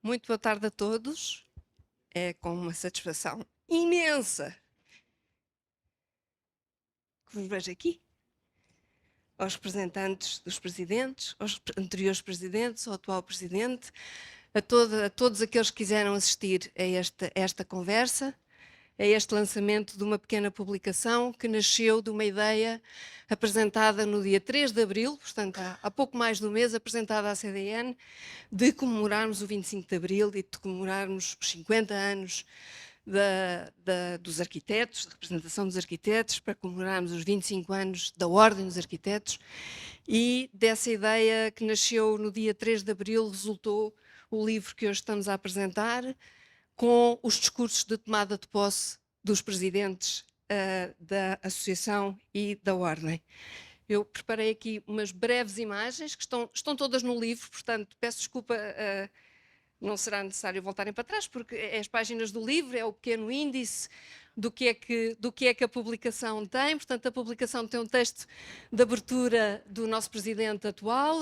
Muito boa tarde a todos. É com uma satisfação imensa que vos vejo aqui, aos representantes dos presidentes, aos anteriores presidentes, ao atual presidente, a todos aqueles que quiseram assistir a esta conversa, a este lançamento de uma pequena publicação que nasceu de uma ideia apresentada no dia 3 de abril, portanto há pouco mais de um mês, apresentada à CDN, de comemorarmos o 25 de abril e de comemorarmos os 50 anos dos arquitetos, da representação dos arquitetos, para comemorarmos os 25 anos da Ordem dos Arquitetos, e dessa ideia que nasceu no dia 3 de abril resultou o livro que hoje estamos a apresentar, com os discursos de tomada de posse dos presidentes da Associação e da Ordem. Eu preparei aqui umas breves imagens que estão todas no livro, portanto peço desculpa, não será necessário voltarem para trás, porque as páginas do livro é o pequeno índice do que é que a publicação tem. Portanto, a publicação tem um texto de abertura do nosso presidente atual,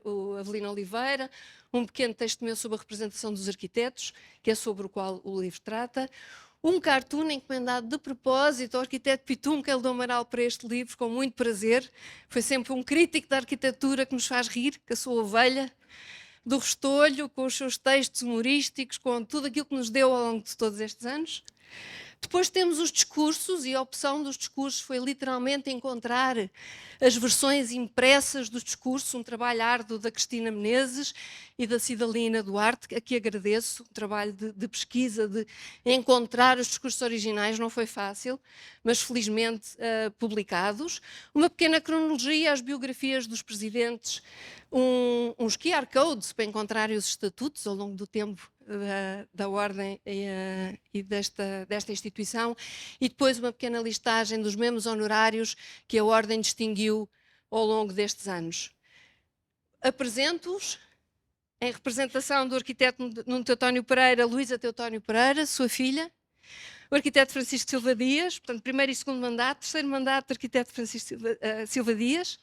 o Avelino Oliveira, um pequeno texto meu sobre a representação dos arquitetos, que é sobre o qual o livro trata, um cartoon encomendado de propósito ao arquiteto Pitum do Amaral para este livro, com muito prazer. Foi sempre um crítico da arquitetura que nos faz rir, com a sua ovelha do Restolho, com os seus textos humorísticos, com tudo aquilo que nos deu ao longo de todos estes anos. Depois temos os discursos, e a opção dos discursos foi literalmente encontrar as versões impressas dos discursos, um trabalho árduo da Cristina Menezes e da Cidalina Duarte, a que agradeço, um trabalho de pesquisa, de encontrar os discursos originais, não foi fácil, mas felizmente publicados. Uma pequena cronologia, as biografias dos presidentes, uns QR codes para encontrarem os estatutos ao longo do tempo da Ordem e desta instituição, e depois uma pequena listagem dos membros honorários que a Ordem distinguiu ao longo destes anos. Apresento-os em representação do arquiteto Nuno Teotónio Pereira, Luísa Teotónio Pereira, sua filha, o arquiteto Francisco Silva Dias, portanto, primeiro e segundo mandato, terceiro mandato do arquiteto Francisco Silva Dias.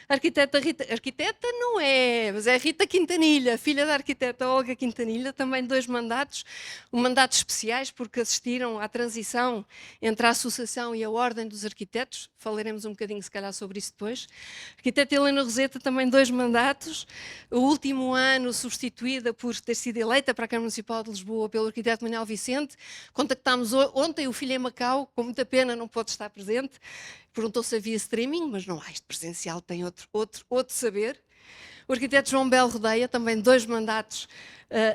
A arquiteta Rita, arquiteta não é, mas é Rita Quintanilha, filha da arquiteta Olga Quintanilha, também 2 mandatos, mandatos especiais, porque assistiram à transição entre a Associação e a Ordem dos Arquitetos. Falaremos um bocadinho, se calhar, sobre isso depois. A arquiteta Helena Roseta, também 2 mandatos, o último ano substituída por ter sido eleita para a Câmara Municipal de Lisboa pelo arquiteto Manuel Vicente. Contactámos ontem o filho em Macau, com muita pena não pode estar presente. Perguntou se havia streaming, mas não há, isto presencial tem outro saber. O arquiteto João Belo Rodeia, também 2 mandatos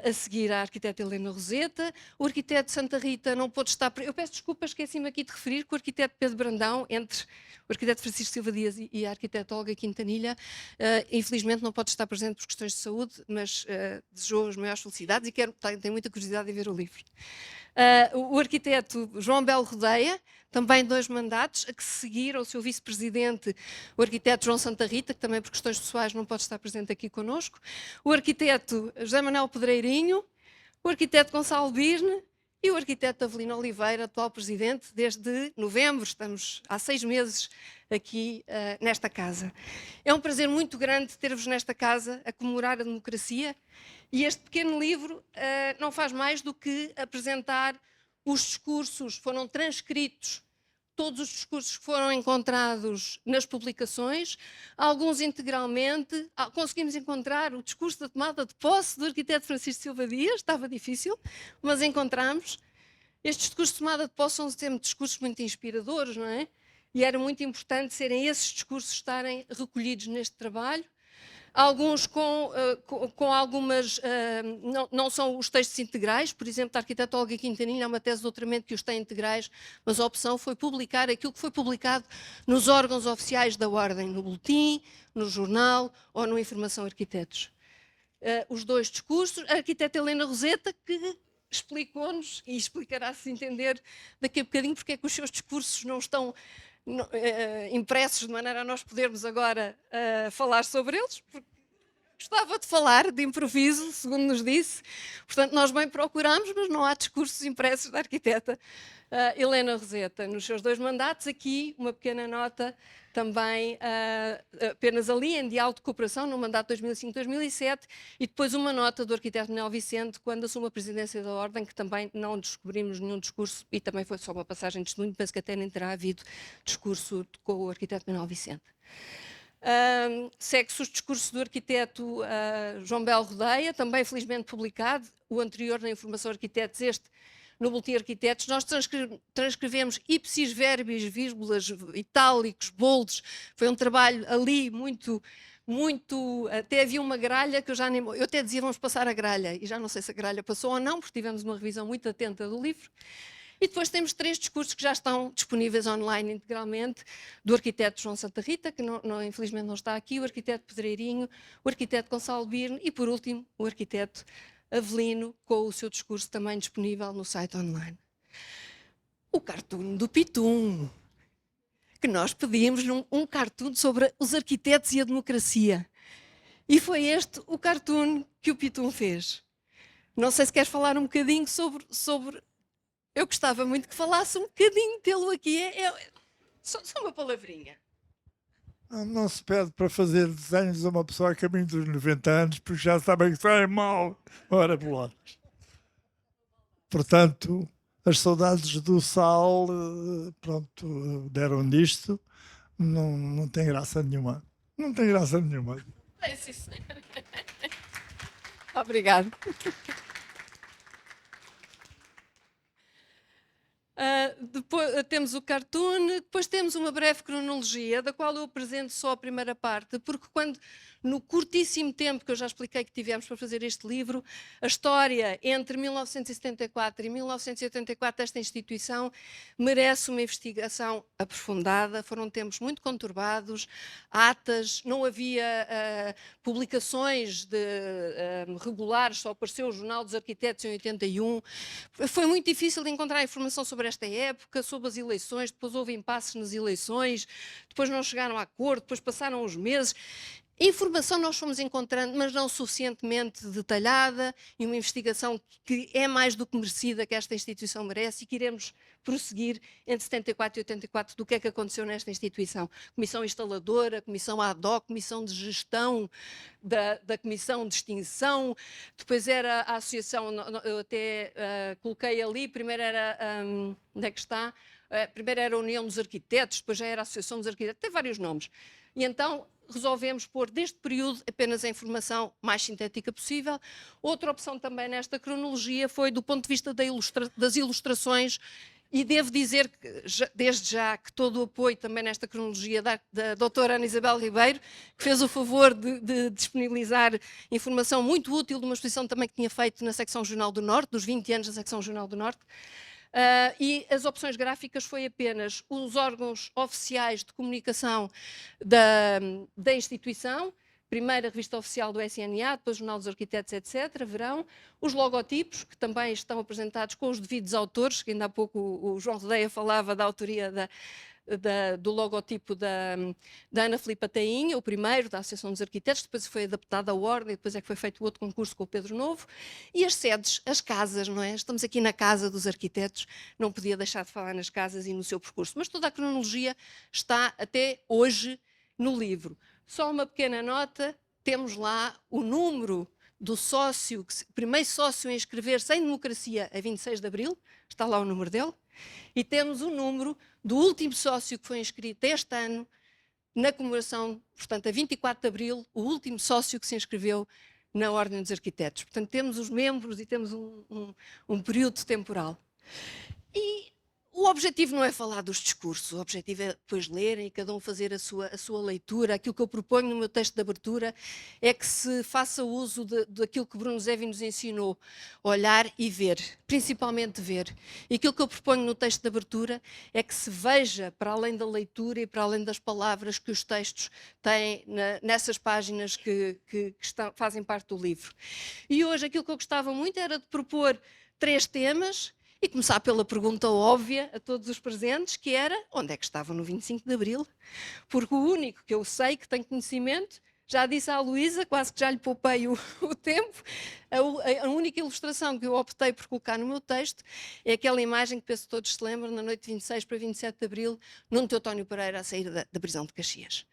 a seguir à arquiteta Helena Roseta. O arquiteto Santa Rita não pôde estar... Eu peço desculpa, esqueci-me aqui de referir que o arquiteto Pedro Brandão, entre o arquiteto Francisco Silva Dias e a arquiteta Olga Quintanilha, infelizmente não pode estar presente por questões de saúde, mas desejou as maiores felicidades e tenho muita curiosidade em ver o livro. O arquiteto João Belo Rodeia, também 2 mandatos, a que se seguiram o seu vice-presidente, o arquiteto João Santa Rita, que também por questões pessoais não pode estar presente aqui connosco, o arquiteto José Manuel Pedreirinho, o arquiteto Gonçalo Birne e o arquiteto Avelino Oliveira, atual presidente, desde novembro, estamos há 6 meses aqui nesta casa. É um prazer muito grande ter-vos nesta casa a comemorar a democracia, e este pequeno livro não faz mais do que apresentar os discursos, foram transcritos todos os discursos que foram encontrados nas publicações, alguns integralmente. Conseguimos encontrar o discurso da tomada de posse do arquiteto Francisco Silva Dias, estava difícil, mas encontramos. Estes discursos de tomada de posse são sempre discursos muito inspiradores, não é? E era muito importante serem esses discursos estarem recolhidos neste trabalho. Alguns com algumas, não são os textos integrais, por exemplo, da arquiteta Olga Quintanilha, há uma tese de doutoramento que os tem integrais, mas a opção foi publicar aquilo que foi publicado nos órgãos oficiais da Ordem, no boletim, no jornal ou no Informação Arquitetos. Os 2 discursos, a arquiteta Helena Roseta, que explicou-nos, e explicará, se entender daqui a bocadinho, porque é que os seus discursos não estão impressos de maneira a nós podermos agora falar sobre eles, porque gostava de falar de improviso, segundo nos disse. Portanto, nós bem procuramos, mas não há discursos impressos da arquiteta Helena Roseta. Nos seus 2 mandatos, aqui uma pequena nota também apenas ali, em diálogo de cooperação, no mandato 2005-2007, e depois uma nota do arquiteto Manuel Vicente, quando assume a presidência da Ordem, que também não descobrimos nenhum discurso, e também foi só uma passagem de testemunho, penso que até nem terá havido discurso com o arquiteto Manuel Vicente. Segue-se os discursos do arquiteto João Belo Rodeia, também felizmente publicado, o anterior na Informação Arquitetos, este no Boletim Arquitetos. Nós transcrevemos ipsis verbis, vírgulas, itálicos, boldos. Foi um trabalho ali muito, até havia uma gralha que eu até dizia vamos passar a gralha, e já não sei se a gralha passou ou não, porque tivemos uma revisão muito atenta do livro. E depois temos 3 discursos que já estão disponíveis online integralmente, do arquiteto João Santa Rita, que infelizmente não está aqui, o arquiteto Pedreirinho, o arquiteto Gonçalo Birne e, por último, o arquiteto Avelino, com o seu discurso também disponível no site online. O cartoon do Pitum, que nós pedimos um cartoon sobre os arquitetos e a democracia. E foi este o cartoon que o Pitum fez. Não sei se queres falar um bocadinho sobre... Eu gostava muito que falasse um bocadinho pelo aqui. Só uma palavrinha. Não se pede para fazer desenhos a uma pessoa a caminho dos 90 anos, porque já sabem que sai mal. Ora, boladas. Portanto, as saudades do sal, pronto, deram nisto. Não tem graça nenhuma. Não tem graça nenhuma. É, sim, sim. Obrigado. Depois temos o cartoon, depois temos uma breve cronologia, da qual eu apresento só a primeira parte, porque no curtíssimo tempo que eu já expliquei que tivemos para fazer este livro, a história entre 1974 e 1984 desta instituição merece uma investigação aprofundada. Foram tempos muito conturbados, atas, não havia publicações regulares, só apareceu o Jornal dos Arquitetos em 81. Foi muito difícil de encontrar informação sobre esta época, sobre as eleições, depois houve impasses nas eleições, depois não chegaram a acordo, depois passaram os meses. Informação nós fomos encontrando, mas não suficientemente detalhada, e uma investigação que é mais do que merecida, que esta instituição merece, e que iremos prosseguir entre 74 e 84 do que é que aconteceu nesta instituição. Comissão instaladora, comissão ad hoc, comissão de gestão da comissão de extinção, depois era a associação, eu até coloquei ali, primeiro era, onde é que está? Primeiro era a União dos Arquitetos, depois já era a Associação dos Arquitetos, tem vários nomes. E então resolvemos pôr deste período apenas a informação mais sintética possível. Outra opção também nesta cronologia foi do ponto de vista das ilustrações, e devo dizer que, desde já, que todo o apoio também nesta cronologia da doutora Ana Isabel Ribeiro, que fez o favor de disponibilizar informação muito útil de uma exposição também que tinha feito na secção Jornal do Norte, dos 20 anos da secção Jornal do Norte. E as opções gráficas foi apenas os órgãos oficiais de comunicação da instituição, primeiro a revista oficial do SNA, depois o Jornal dos Arquitetos, etc., verão, os logotipos, que também estão apresentados com os devidos autores, que ainda há pouco o João Rodeia falava da autoria do logotipo da Ana Filipa Tainha, o primeiro da Associação dos Arquitetos, depois foi adaptado à ordem, depois é que foi feito o outro concurso com o Pedro Novo, e as sedes, as casas, não é? Estamos aqui na Casa dos Arquitetos, não podia deixar de falar nas casas e no seu percurso, mas toda a cronologia está até hoje no livro. Só uma pequena nota, temos lá o número do sócio, o primeiro sócio a inscrever-se em democracia a 26 de abril, está lá o número dele, e temos o número do último sócio que foi inscrito este ano, na comemoração, portanto, a 24 de abril, o último sócio que se inscreveu na Ordem dos Arquitetos. Portanto, temos os membros e temos um período temporal. E o objetivo não é falar dos discursos, o objetivo é depois lerem e cada um fazer a sua leitura. Aquilo que eu proponho no meu texto de abertura é que se faça uso daquilo que Bruno Zevi nos ensinou, olhar e ver, principalmente ver. E aquilo que eu proponho no texto de abertura é que se veja, para além da leitura e para além das palavras que os textos têm nessas páginas que fazem parte do livro. E hoje aquilo que eu gostava muito era de propor 3 temas, e começar pela pergunta óbvia a todos os presentes, que era: onde é que estavam no 25 de Abril? Porque o único que eu sei que tem conhecimento Já disse à Luísa, quase que já lhe poupei o tempo, a única ilustração que eu optei por colocar no meu texto é aquela imagem que penso que todos se lembram, na noite de 26 para 27 de Abril, Nuno Teutónio Pereira a sair da prisão de Caxias.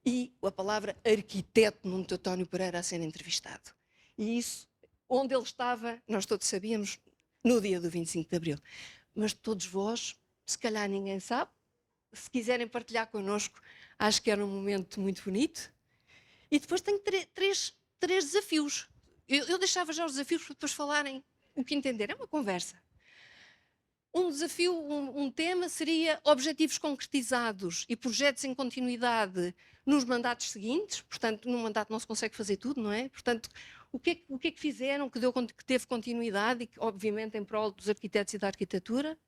E a palavra arquiteto Nuno Teutónio Pereira a ser entrevistado. E isso, onde ele estava, nós todos sabíamos, no dia do 25 de Abril. Mas todos vós, se calhar ninguém sabe, se quiserem partilhar connosco, acho que era um momento muito bonito. E depois tenho três desafios. Eu deixava já os desafios para depois falarem o que entender. É uma conversa. Um desafio, um tema seria objetivos concretizados e projetos em continuidade nos mandatos seguintes. Portanto, num mandato não se consegue fazer tudo, não é? Portanto, o que é que fizeram que teve continuidade e que, obviamente, em prol dos arquitetos e da arquitetura?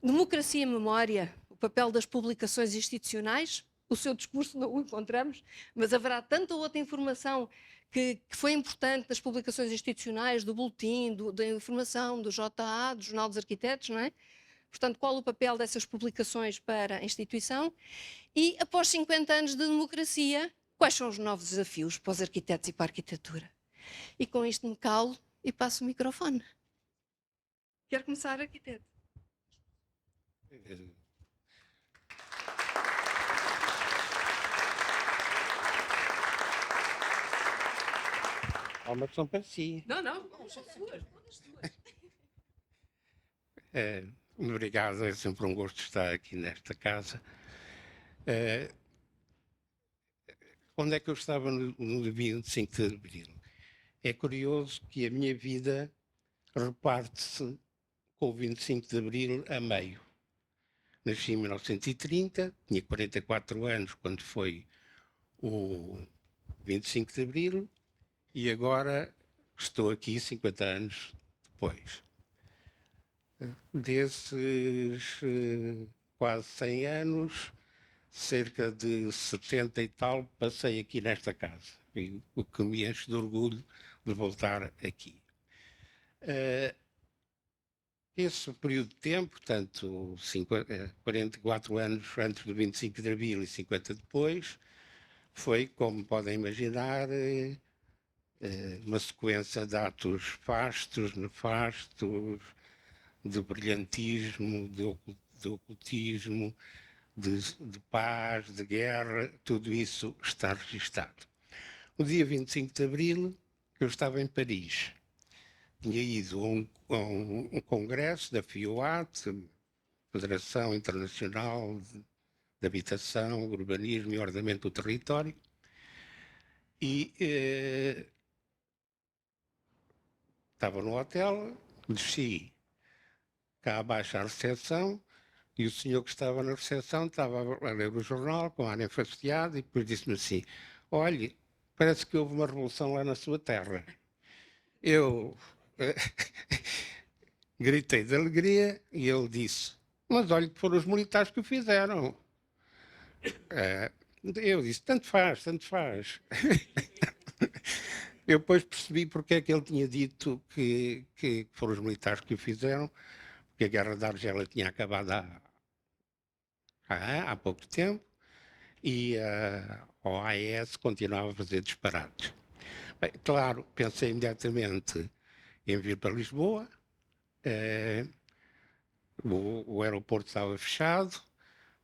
Democracia e memória, o papel das publicações institucionais. O seu discurso não o encontramos, mas haverá tanta outra informação que foi importante das publicações institucionais, do boletim, da informação, do JA, do Jornal dos Arquitetos, não é? Portanto, qual o papel dessas publicações para a instituição? E, após 50 anos de democracia, quais são os novos desafios para os arquitetos e para a arquitetura? E com isto me calo e passo o microfone. Quer começar, arquiteto? Há uma questão para si. Não, são suas. Obrigado, é sempre um gosto estar aqui nesta casa. Onde é que eu estava no 25 de Abril? É curioso que a minha vida reparte-se com o 25 de Abril a meio. Nasci em 1930, tinha 44 anos quando foi o 25 de Abril e agora estou aqui 50 anos depois. Desses quase 100 anos, cerca de 70 e tal, passei aqui nesta casa, e o que me enche de orgulho de voltar aqui. Esse período de tempo, portanto, 44 anos antes do 25 de Abril e 50 depois, foi, como podem imaginar, uma sequência de atos fastos, nefastos, de brilhantismo, de ocultismo, de paz, de guerra, tudo isso está registado. No dia 25 de Abril, eu estava em Paris. Tinha ido a um congresso da FIOAT, Federação Internacional de Habitação, Urbanismo e Ordenamento do Território, e estava no hotel, desci cá abaixo à recepção, e o senhor que estava na recepção estava a ler o jornal com ar enfastiado e depois disse-me assim: olhe, parece que houve uma revolução lá na sua terra. Eu gritei de alegria e ele disse: mas olhe que foram os militares que o fizeram. Eu disse: tanto faz, tanto faz. Eu depois percebi porque é que ele tinha dito que foram os militares que o fizeram, porque a guerra da Argélia tinha acabado há pouco tempo e a OAS continuava a fazer disparates. Bem, claro, pensei imediatamente em vir para Lisboa. O aeroporto estava fechado,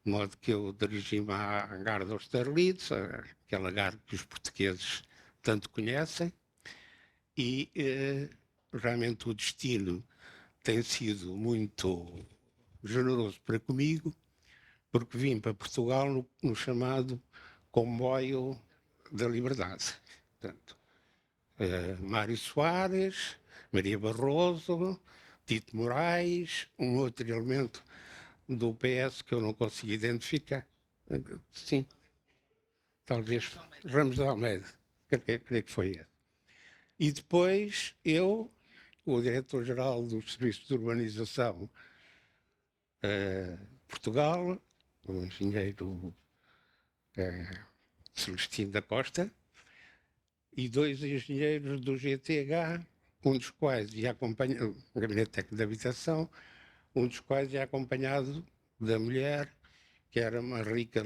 de modo que eu dirigi-me à hangar dos Sterlitz, aquele hangar que os portugueses tanto conhecem, e realmente o destino tem sido muito generoso para comigo, porque vim para Portugal no chamado Comboio da Liberdade. Portanto, Mário Soares, Maria Barroso, Tito Moraes, um outro elemento do PS que eu não consegui identificar. Sim, talvez Ramos de Almeida, creio que foi esse. E depois eu, o diretor-geral do Serviço de Urbanização de Portugal, o engenheiro Celestino da Costa, e dois engenheiros do GTH, um dos quais ia acompanhado, o Gabinete Técnico de Habitação, um dos quais ia acompanhado da mulher que era uma rica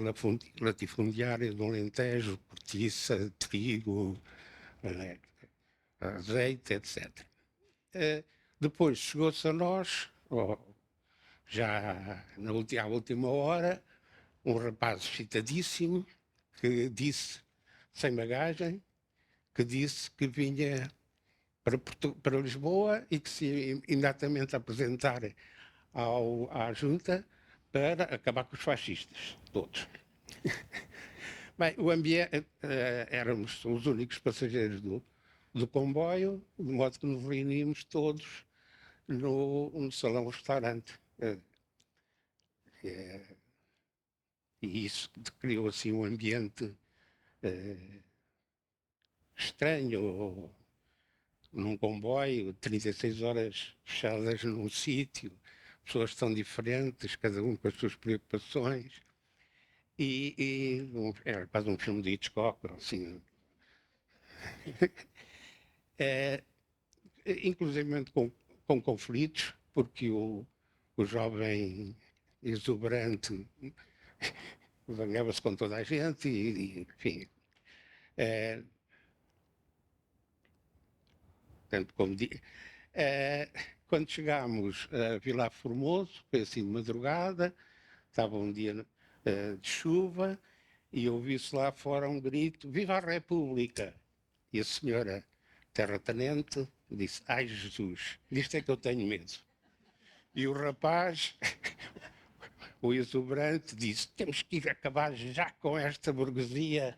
latifundiária do Alentejo, cortiça, trigo, azeite, etc. Depois chegou-se a nós, já à última hora, um rapaz excitadíssimo que disse, sem bagagem, que disse que vinha para Lisboa e que se ia imediatamente apresentar à junta para acabar com os fascistas, todos. Bem, o ambiente, éramos os únicos passageiros do comboio, de modo que nos reuníamos todos no salão-restaurante. E isso criou assim um ambiente estranho, num comboio, 36 horas fechadas num sítio, pessoas tão diferentes, cada um com as suas preocupações. Era quase um filme de Hitchcock, assim. Inclusive com conflitos, porque o jovem exuberante zangava-se com toda a gente enfim. Portanto, quando chegámos a Vilar Formoso, foi assim de madrugada, estava um dia de chuva, e ouvi-se lá fora um grito: Viva a República! E a senhora terratenente disse: Ai Jesus, disto é que eu tenho medo. E o rapaz, o exuberante, disse: Temos que ir acabar já com esta burguesia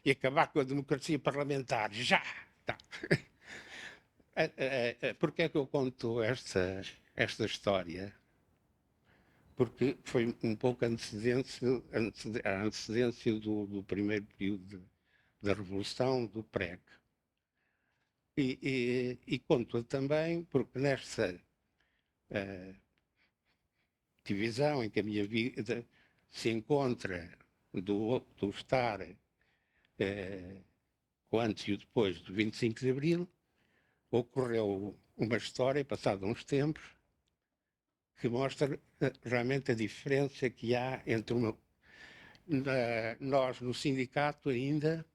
e acabar com a democracia parlamentar, já! Tá. Porquê é que eu conto esta história? Porque foi um pouco a antecedência do primeiro período da Revolução, do PREC. E conto-a também porque nesta divisão em que a minha vida se encontra do estar o antes e o depois do 25 de Abril, ocorreu uma história, passado uns tempos, que mostra realmente a diferença que há entre nós no sindicato ainda.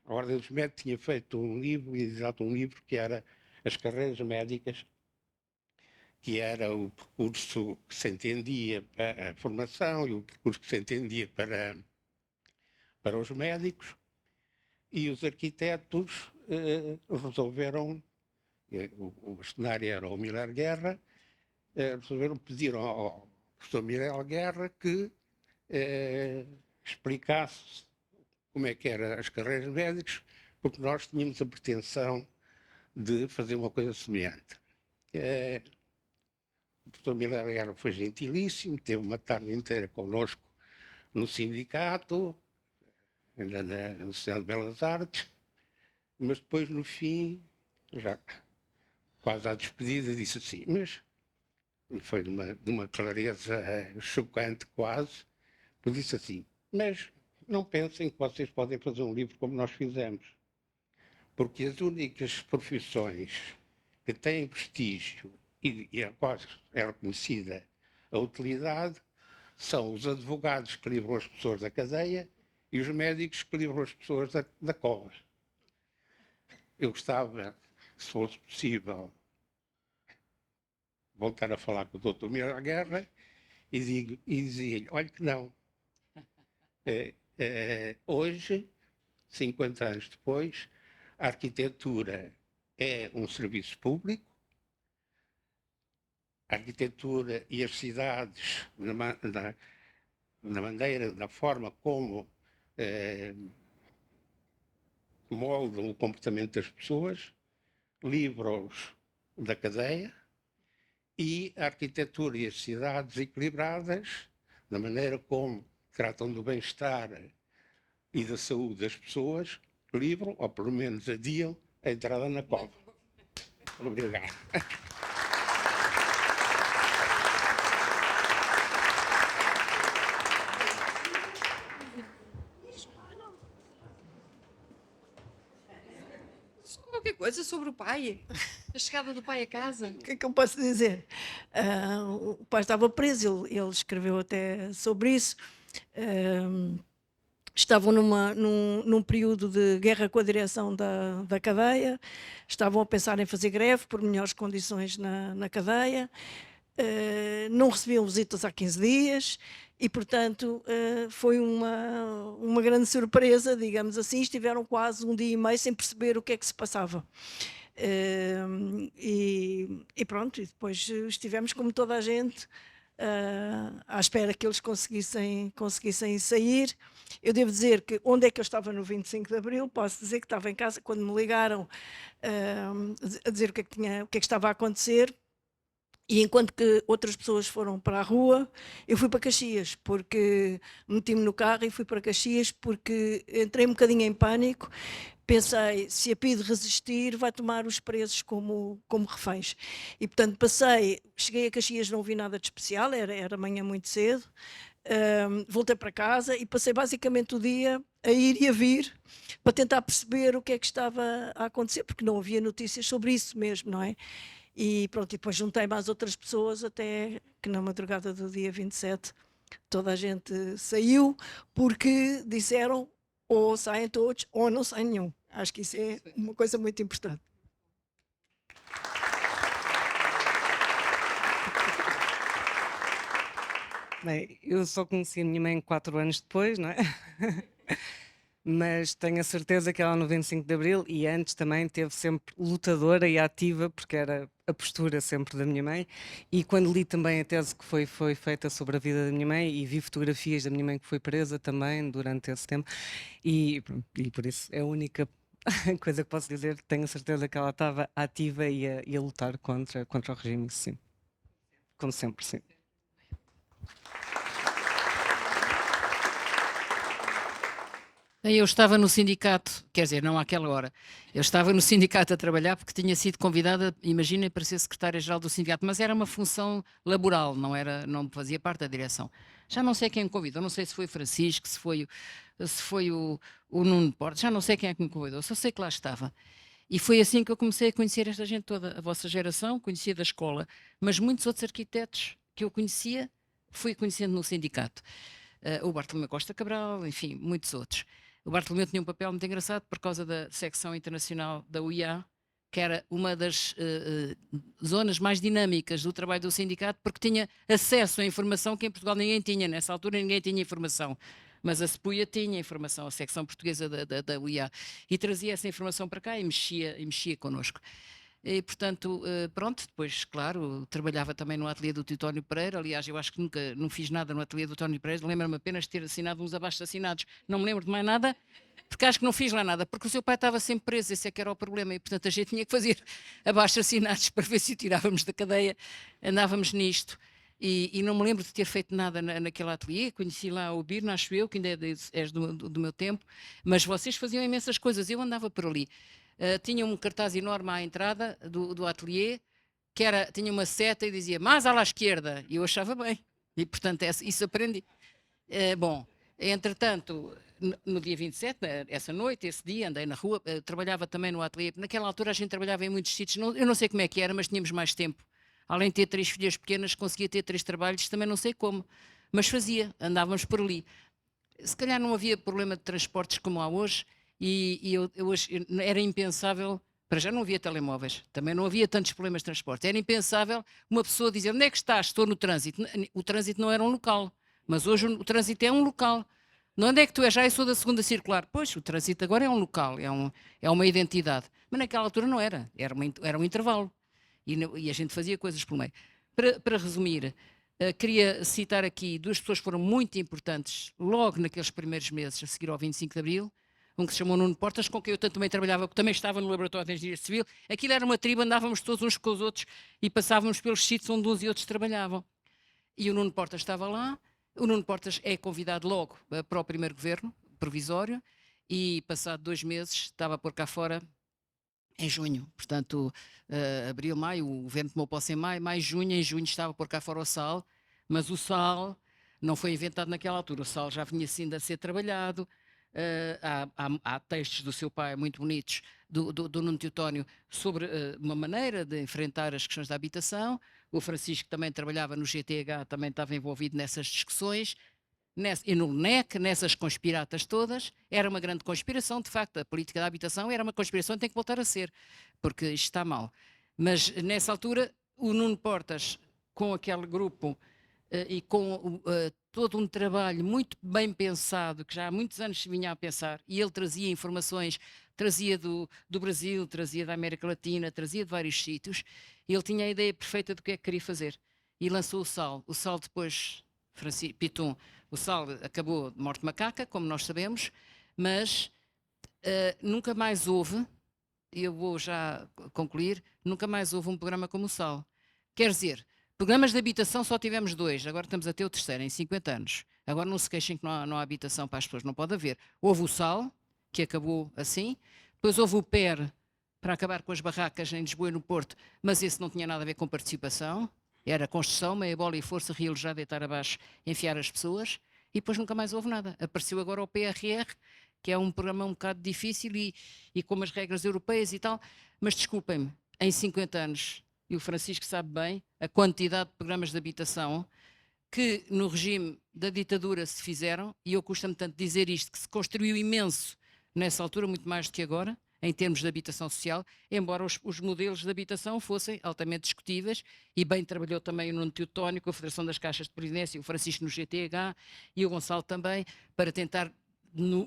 A Ordem dos Médicos tinha feito um livro que era As Carreiras Médicas, que era o percurso que se entendia para a formação e o percurso que se entendia para os médicos, e os arquitetos resolveram, o bastonário era o Miller Guerra, pediram ao professor Miller Guerra que explicasse como é que eram as carreiras médicas, porque nós tínhamos a pretensão de fazer uma coisa semelhante. O professor Miller Guerra foi gentilíssimo, teve uma tarde inteira connosco no sindicato, ainda na Universidade de Belas Artes, mas depois, no fim, já quase à despedida, disse assim, mas foi de uma clareza chocante quase, porque disse assim, mas não pensem que vocês podem fazer um livro como nós fizemos, porque as únicas profissões que têm prestígio e a quais é reconhecida a utilidade são os advogados que livram as pessoas da cadeia e os médicos que livram as pessoas da cova. Eu gostava, se fosse possível, voltar a falar com o Dr. Miller Guerra e dizia-lhe, olha que não. Hoje, 50 anos depois, a arquitetura é um serviço público. A arquitetura e as cidades, na maneira, na forma como moldam o comportamento das pessoas, livram-os da cadeia, e a arquitetura e as cidades equilibradas, na maneira como tratam do bem-estar e da saúde das pessoas, livram, ou pelo menos adiam, a entrada na cova. Obrigado. Qualquer coisa sobre o pai. A chegada do pai a casa? O que é que eu posso dizer? O pai estava preso, ele escreveu até sobre isso. Estavam num período de guerra com a direção da cadeia, estavam a pensar em fazer greve por melhores condições na cadeia, não recebiam visitas há 15 dias e, portanto, foi uma grande surpresa, digamos assim. Estiveram quase um dia e meio sem perceber o que é que se passava. E pronto, e depois estivemos como toda a gente à espera que eles conseguissem sair. Eu devo dizer que onde é que eu estava no 25 de Abril, posso dizer que estava em casa quando me ligaram a dizer o que é que estava a acontecer. E enquanto que outras pessoas foram para a rua, eu fui para Caxias, porque meti-me no carro e fui para Caxias porque entrei um bocadinho em pânico. Pensei, se a PIDE resistir, vai tomar os presos como reféns. E, portanto, cheguei a Caxias, não vi nada de especial, era manhã muito cedo, voltei para casa e passei basicamente o dia a ir e a vir para tentar perceber o que é que estava a acontecer, porque não havia notícias sobre isso mesmo, não é? E pronto, e depois juntei mais outras pessoas até que na madrugada do dia 27 toda a gente saiu, porque disseram ou saem todos ou não sai nenhum. Acho que isso é uma coisa muito importante. Bem, eu só conheci a minha mãe 4 anos depois, não é? Mas tenho a certeza que ela no 25 de Abril e antes também teve sempre lutadora e ativa, porque era a postura sempre da minha mãe. E quando li também a tese que foi feita sobre a vida da minha mãe e vi fotografias da minha mãe que foi presa também durante esse tempo, e por isso é a única coisa que posso dizer, tenho a certeza que ela estava ativa e a lutar contra o regime, sim. Como sempre, sim. Eu estava no sindicato, quer dizer, não àquela hora, eu estava no sindicato a trabalhar porque tinha sido convidada, imaginem, para ser secretária-geral do sindicato, mas era uma função laboral, não fazia parte da direção. Já não sei quem me convidou, não sei se foi Francisco, se foi o Nuno Portes, já não sei quem é que me convidou, só sei que lá estava. E foi assim que eu comecei a conhecer esta gente toda, a vossa geração, conhecia da escola, mas muitos outros arquitetos que eu conhecia, fui conhecendo no sindicato. O Bartolomeu Costa Cabral, enfim, muitos outros. O Bartolomeu tinha um papel muito engraçado por causa da secção internacional da UIA, que era uma das zonas mais dinâmicas do trabalho do sindicato, porque tinha acesso à informação que em Portugal ninguém tinha. Nessa altura ninguém tinha informação. Mas a SPUIA tinha informação, a secção portuguesa da UIA, e trazia essa informação para cá e mexia connosco. E, portanto, pronto, depois, claro, trabalhava também no ateliê do Teutónio Pereira. Aliás, eu acho que nunca não fiz nada no ateliê do Teutónio Pereira, lembro-me apenas de ter assinado uns abaixo-assinados, não me lembro de mais nada, porque acho que não fiz lá nada, porque o seu pai estava sempre preso, esse é que era o problema, e portanto a gente tinha que fazer abaixo-assinados para ver se o tirávamos da cadeia, andávamos nisto. E não me lembro de ter feito nada naquele ateliê. Conheci lá o Birna, acho eu, que ainda és do meu tempo, mas vocês faziam imensas coisas, eu andava por ali. Tinha um cartaz enorme à entrada do ateliê, que tinha uma seta e dizia mais à esquerda, e eu achava bem, e portanto isso aprendi. Bom, entretanto, no dia 27, essa noite, esse dia, andei na rua, trabalhava também no ateliê. Naquela altura a gente trabalhava em muitos sítios, eu não sei como é que era, mas tínhamos mais tempo. Além de ter 3 filhas pequenas, conseguia ter 3 trabalhos, também não sei como, mas andávamos por ali. Se calhar não havia problema de transportes como há hoje, e hoje era impensável, para já não havia telemóveis, também não havia tantos problemas de transporte, era impensável uma pessoa dizer, onde é que estás? Estou no trânsito. O trânsito não era um local, mas hoje o trânsito é um local. Onde é que tu és? Já eu sou da segunda circular. Pois, o trânsito agora é um local, é uma identidade. Mas naquela altura não era um intervalo. E a gente fazia coisas pelo meio. Para resumir, queria citar aqui 2 pessoas que foram muito importantes logo naqueles primeiros meses a seguir ao 25 de Abril. Um que se chamou Nuno Portas, com quem eu também trabalhava, que também estava no Laboratório de Engenharia Civil. Aquilo era uma tribo, andávamos todos uns com os outros e passávamos pelos sítios onde uns e outros trabalhavam. E o Nuno Portas estava lá. O Nuno Portas é convidado logo para o primeiro governo provisório e, passado 2 meses, estava por cá fora em junho. Portanto, abril, maio, o governo tomou posse em maio, junho. Em junho estava por cá fora o SAL, mas o SAL não foi inventado naquela altura. O SAL já vinha assim a ser trabalhado. há textos do seu pai muito bonitos, do Nuno Teutónio, sobre uma maneira de enfrentar as questões da habitação. O Francisco também trabalhava no GTH, também estava envolvido nessas discussões. E no NEC, nessas conspiratas todas, era uma grande conspiração, de facto, a política da habitação era uma conspiração e tem que voltar a ser, porque isto está mal. Mas nessa altura, o Nuno Portas, com aquele grupo e com todo um trabalho muito bem pensado, que já há muitos anos se vinha a pensar, e ele trazia informações, trazia do Brasil, trazia da América Latina, trazia de vários sítios, ele tinha a ideia perfeita do que é que queria fazer. E lançou o SAL. O SAL depois, Pitum, o SAL acabou de morte macaca, como nós sabemos, mas nunca mais houve, e eu vou já concluir, nunca mais houve um programa como o SAL. Quer dizer, programas de habitação só tivemos 2, agora estamos a ter o terceiro em 50 anos. Agora não se queixem que não há habitação para as pessoas, não pode haver. Houve o SAL, que acabou assim, depois houve o PER, para acabar com as barracas em Lisboa e no Porto, mas esse não tinha nada a ver com participação. Era construção, meia bola e força, realojar, deitar abaixo, enfiar as pessoas, e depois nunca mais houve nada. Apareceu agora o PRR, que é um programa um bocado difícil e com umas regras europeias e tal, mas desculpem-me, em 50 anos, e o Francisco sabe bem, a quantidade de programas de habitação que no regime da ditadura se fizeram, e eu custa-me tanto dizer isto, que se construiu imenso nessa altura, muito mais do que agora, em termos de habitação social, embora os modelos de habitação fossem altamente discutíveis, e bem trabalhou também o Nuno Teutónio, com a Federação das Caixas de Previdência, o Francisco no GTH e o Gonçalo também, para tentar,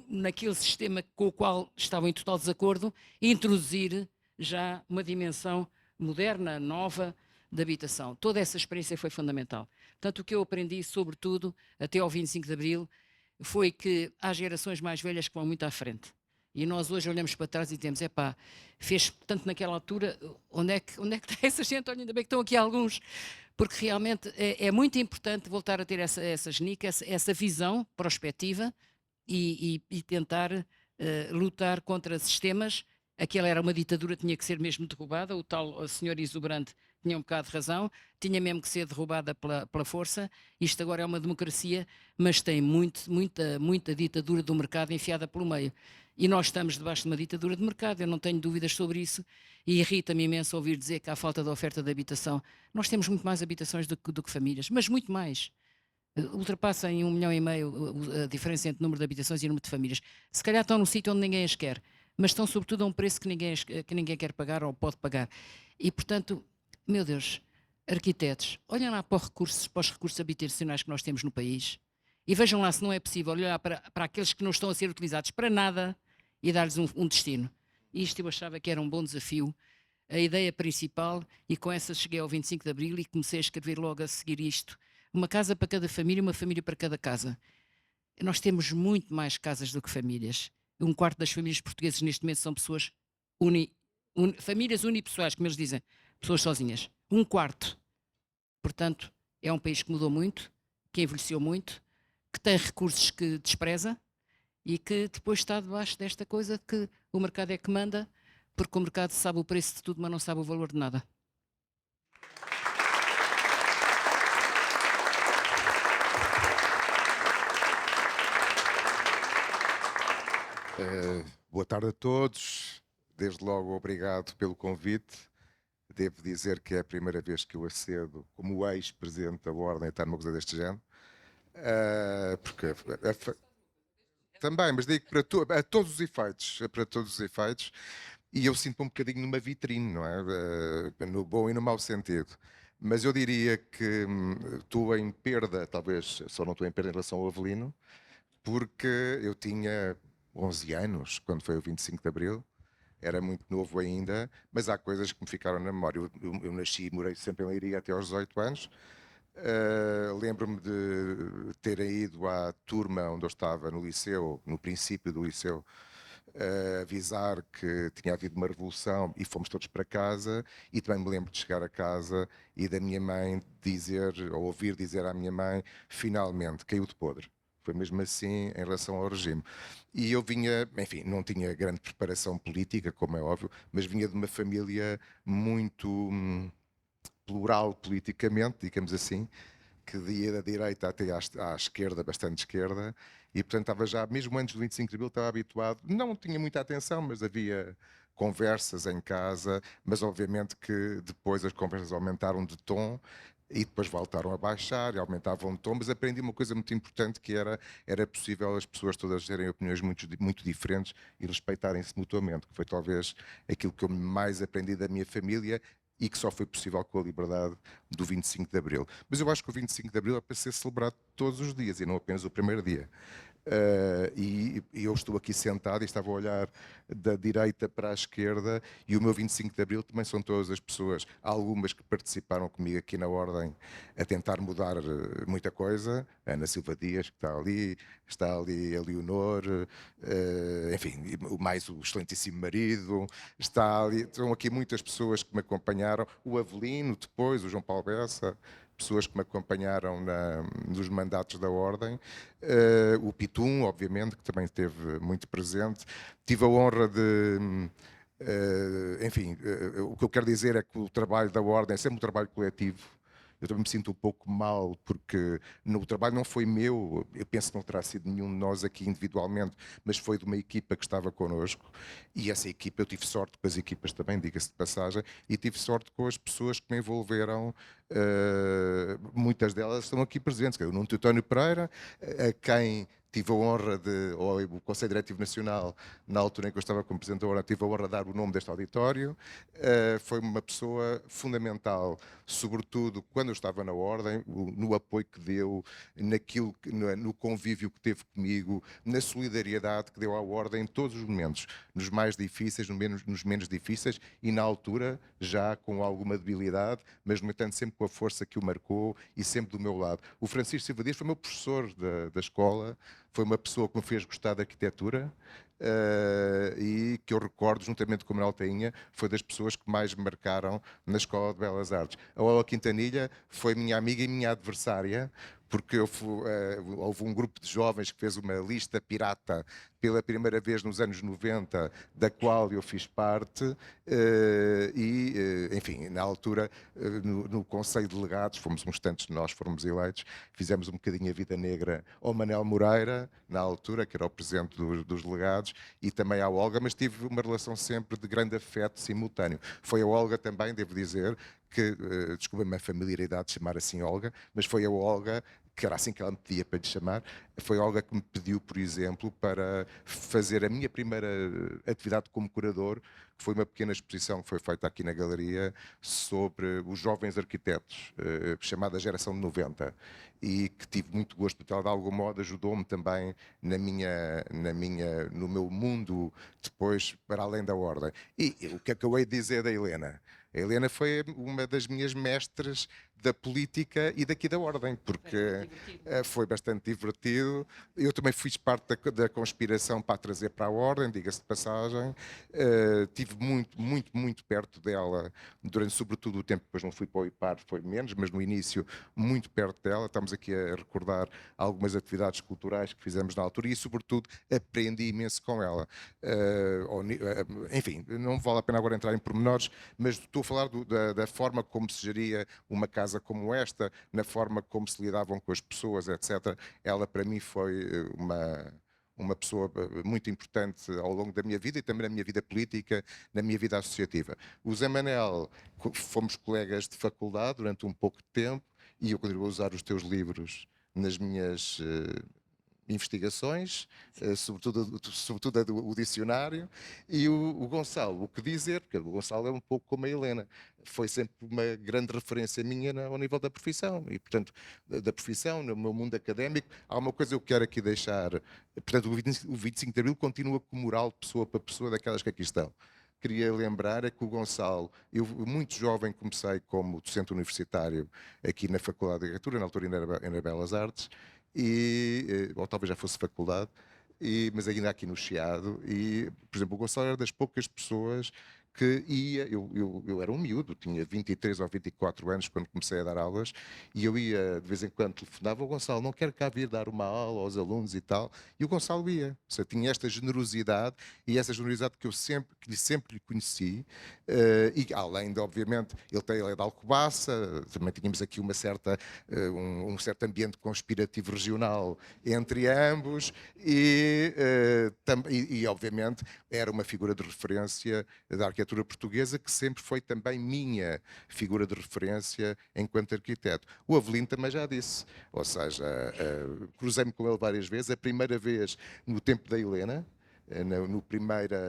naquele sistema com o qual estavam em total desacordo, introduzir já uma dimensão moderna, nova, de habitação. Toda essa experiência foi fundamental. Portanto, o que eu aprendi, sobretudo, até ao 25 de Abril, foi que há gerações mais velhas que vão muito à frente. E nós hoje olhamos para trás e dizemos, fez tanto naquela altura, onde é que está essa gente? Olha, ainda bem que estão aqui alguns, porque realmente é muito importante voltar a ter essa genica, essa visão prospectiva e tentar lutar contra sistemas. Aquela era uma ditadura, tinha que ser mesmo derrubada, o senhor exuberante tinha um bocado de razão, tinha mesmo que ser derrubada pela força. Isto agora é uma democracia, mas tem muita ditadura do mercado enfiada pelo meio. E nós estamos debaixo de uma ditadura de mercado, eu não tenho dúvidas sobre isso, e irrita-me imenso ouvir dizer que há falta de oferta de habitação. Nós temos muito mais habitações do que famílias, mas muito mais. Ultrapassa em 1,5 milhão a diferença entre o número de habitações e o número de famílias. Se calhar estão num sítio onde ninguém as quer, mas estão sobretudo a um preço que ninguém quer pagar ou pode pagar. E, portanto, meu Deus, arquitetos, olhem lá para os recursos habitacionais que nós temos no país e vejam lá se não é possível olhar para aqueles que não estão a ser utilizados para nada e dar-lhes um destino. Isto eu achava que era um bom desafio, a ideia principal, e com essa cheguei ao 25 de Abril e comecei a escrever logo a seguir isto. Uma casa para cada família, uma família para cada casa. Nós temos muito mais casas do que famílias. 1/4 das famílias portuguesas neste momento são pessoas famílias unipessoais, como eles dizem, pessoas sozinhas. 1/4. Portanto, é um país que mudou muito, que envelheceu muito, que tem recursos que despreza e que depois está debaixo desta coisa de que o mercado é que manda, porque o mercado sabe o preço de tudo, mas não sabe o valor de nada. Boa tarde a todos. Desde logo, obrigado pelo convite. Devo dizer que é a primeira vez que eu acedo como ex-presidente da Ordem a estar numa coisa deste género. Porque também, mas digo a todos os efeitos, para todos os efeitos, e eu sinto-me um bocadinho numa vitrine, não é? No bom e no mau sentido. Mas eu diria que estou em perda, talvez só não estou em perda em relação ao Avelino, porque eu tinha 11 anos quando foi o 25 de Abril, era muito novo ainda, mas há coisas que me ficaram na memória. Eu nasci e morei sempre em Leiria até aos 18 anos. Lembro-me de ter ido à turma onde eu estava no liceu, no princípio do liceu, avisar que tinha havido uma revolução e fomos todos para casa, e também me lembro de chegar a casa e da minha mãe dizer, ou ouvir dizer à minha mãe, finalmente, caiu de podre. Foi mesmo assim em relação ao regime. E eu vinha, enfim, não tinha grande preparação política, como é óbvio, mas vinha de uma família muito plural politicamente, digamos assim, que ia da direita até à esquerda, bastante esquerda, e portanto estava já, mesmo antes do 25 de Abril, estava habituado, não tinha muita atenção, mas havia conversas em casa, mas obviamente que depois as conversas aumentaram de tom e depois voltaram a baixar e aumentavam de tom, mas aprendi uma coisa muito importante que era possível as pessoas todas terem opiniões muito diferentes e respeitarem-se mutuamente, que foi talvez aquilo que eu mais aprendi da minha família e que só foi possível com a liberdade do 25 de Abril. Mas eu acho que o 25 de Abril é para ser celebrado todos os dias e não apenas o primeiro dia. E eu estou aqui sentado e estava a olhar da direita para a esquerda e o meu 25 de Abril também são todas as pessoas, há algumas que participaram comigo aqui na Ordem a tentar mudar muita coisa, a Ana Silva Dias que está ali a Leonor, enfim, mais o excelentíssimo marido, estão aqui muitas pessoas que me acompanharam, o Avelino depois, o João Paulo Bessa, pessoas que me acompanharam nos mandatos da Ordem, o Pitum, obviamente, que também esteve muito presente. Tive a honra de. Enfim, o que eu quero dizer é que o trabalho da Ordem é sempre um trabalho coletivo. Eu também me sinto um pouco mal porque o trabalho não foi meu, eu penso que não terá sido nenhum de nós aqui individualmente, mas foi de uma equipa que estava connosco e essa equipa, eu tive sorte com as equipas também, diga-se de passagem, e tive sorte com as pessoas que me envolveram, muitas delas estão aqui presentes, que é o Nuno Teutónio Pereira, a quem tive a honra ou o Conselho Diretivo Nacional, na altura em que eu estava como Presidente da Ordem, tive a honra de dar o nome deste auditório. Foi uma pessoa fundamental, sobretudo quando eu estava na Ordem, no apoio que deu, no convívio que teve comigo, na solidariedade que deu à Ordem em todos os momentos, nos mais difíceis, nos menos difíceis, e na altura já com alguma debilidade, mas no entanto sempre com a força que o marcou e sempre do meu lado. O Francisco Silva Dias foi meu professor da escola, foi uma pessoa que me fez gostar da arquitetura e que eu recordo, juntamente com o Manuel Tainha, foi das pessoas que mais me marcaram na Escola de Belas Artes. A Ola Quintanilha foi minha amiga e minha adversária, porque houve um grupo de jovens que fez uma lista pirata pela primeira vez nos anos 90, da qual eu fiz parte, enfim, na altura, no Conselho de Delegados, fomos uns tantos de nós, fomos eleitos, fizemos um bocadinho a vida negra ao Manel Moreira, na altura, que era o presidente dos delegados, e também à Olga, mas tive uma relação sempre de grande afeto simultâneo. Foi a Olga também, devo dizer, que, desculpa-me a familiaridade de chamar assim Olga, mas foi a Olga, que era assim que ela me pedia para lhe chamar, foi a Olga que me pediu, por exemplo, para fazer a minha primeira atividade como curador, que foi uma pequena exposição que foi feita aqui na Galeria sobre os jovens arquitetos, chamada Geração de 90, e que tive muito gosto, porque ela de algum modo ajudou-me também no meu mundo depois para além da Ordem. E o que é que eu hei de dizer da Helena? A Helena foi uma das minhas mestres da política e daqui da Ordem, porque foi bastante divertido. Eu também fiz parte da conspiração para a trazer para a Ordem, diga-se de passagem. Tive muito perto dela, durante sobretudo o tempo, depois não fui para o IPAR, foi menos, mas no início muito perto dela. Estamos aqui a recordar algumas atividades culturais que fizemos na altura e sobretudo aprendi imenso com ela. Enfim, não vale a pena agora entrar em pormenores, mas estou a falar da forma como se geria uma casa como esta, na forma como se lidavam com as pessoas, etc. Ela para mim foi uma pessoa muito importante ao longo da minha vida e também na minha vida política, na minha vida associativa. O Zé Manel, fomos colegas de faculdade durante um pouco de tempo e eu continuo a usar os teus livros nas minhas investigações, sobretudo o dicionário, e o Gonçalo, o que dizer, porque o Gonçalo é um pouco como a Helena, foi sempre uma grande referência minha ao nível da profissão, e portanto, da profissão, no meu mundo académico, há uma coisa que eu quero aqui deixar, portanto o 25 de Abril continua com moral de pessoa para pessoa daquelas que aqui estão. Queria lembrar é que o Gonçalo, eu muito jovem comecei como docente universitário aqui na Faculdade de Arquitetura, na altura ainda era Belas Artes, ou talvez já fosse faculdade, mas ainda aqui no Chiado, e, por exemplo, o Gonçalo era das poucas pessoas que ia, eu era um miúdo, tinha 23 ou 24 anos quando comecei a dar aulas, e eu ia, de vez em quando telefonava, o Gonçalo, não quero cá vir dar uma aula aos alunos e tal, e o Gonçalo ia. Ou seja, tinha esta generosidade, e essa generosidade que sempre lhe conheci, e além de, obviamente, ele é de Alcobaça, também tínhamos aqui uma certa, um certo ambiente conspirativo regional entre ambos, e obviamente era uma figura de referência da arquitetura portuguesa que sempre foi também minha figura de referência enquanto arquiteto. O Avelino também já disse, ou seja, cruzei-me com ele várias vezes, a primeira vez no tempo da Helena,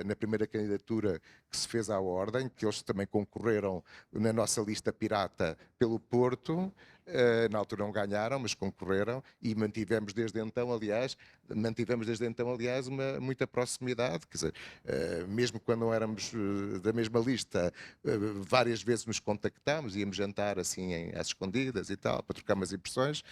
na primeira candidatura que se fez à Ordem, que eles também concorreram na nossa lista pirata pelo Porto, na altura não ganharam, mas concorreram, e mantivemos desde então, aliás, muita proximidade, quer dizer, mesmo quando não éramos da mesma lista, várias vezes nos contactámos, íamos jantar assim às escondidas e tal, para trocar umas impressões.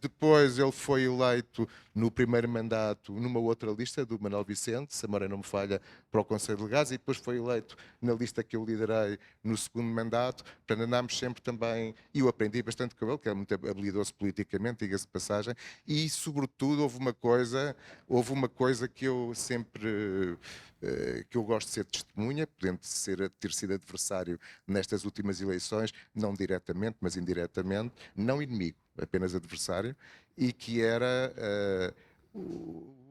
Depois ele foi eleito no primeiro mandato numa outra lista do Manuel Vicente, se a memória não me falha, para o Conselho de Legados, e depois foi eleito na lista que eu liderei no segundo mandato. Portanto, andámos sempre também, e eu aprendi bastante com ele, que é muito habilidoso politicamente, diga-se de passagem, e sobretudo houve uma coisa que eu sempre, que eu gosto de ser testemunha, podendo ter sido adversário nestas últimas eleições, não diretamente, mas indiretamente, não inimigo, apenas adversário, e que era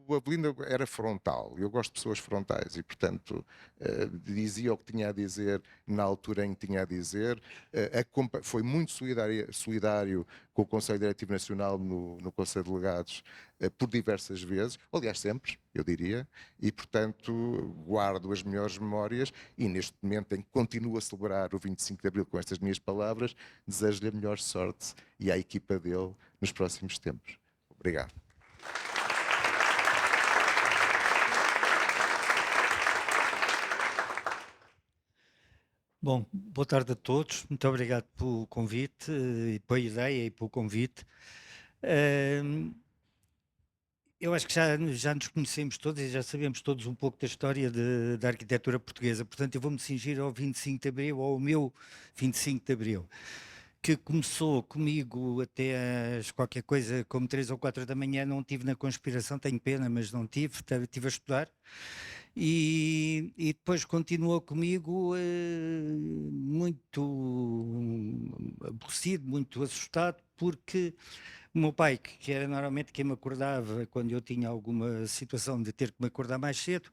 o Avelino era frontal. Eu gosto de pessoas frontais e, portanto, dizia o que tinha a dizer na altura em que tinha a dizer. Foi muito solidário com o Conselho Diretivo Nacional no Conselho de Delegados por diversas vezes, aliás, sempre, eu diria, e, portanto, guardo as melhores memórias e, neste momento em que continuo a celebrar o 25 de Abril com estas minhas palavras, desejo-lhe a melhor sorte e à equipa dele nos próximos tempos. Obrigado. Bom, boa tarde a todos. Muito obrigado pelo convite, e pela ideia e pelo convite. Eu acho que já nos conhecemos todos e já sabemos todos um pouco da história da arquitetura portuguesa. Portanto, eu vou-me cingir ao 25 de Abril, ao meu 25 de Abril, que começou comigo até às qualquer coisa, como 3 ou 4 da manhã. Não tive na conspiração, tenho pena, mas não tive, estive a estudar. E depois continuou comigo muito aborrecido, muito assustado, porque o meu pai, que era normalmente quem me acordava quando eu tinha alguma situação de ter que me acordar mais cedo,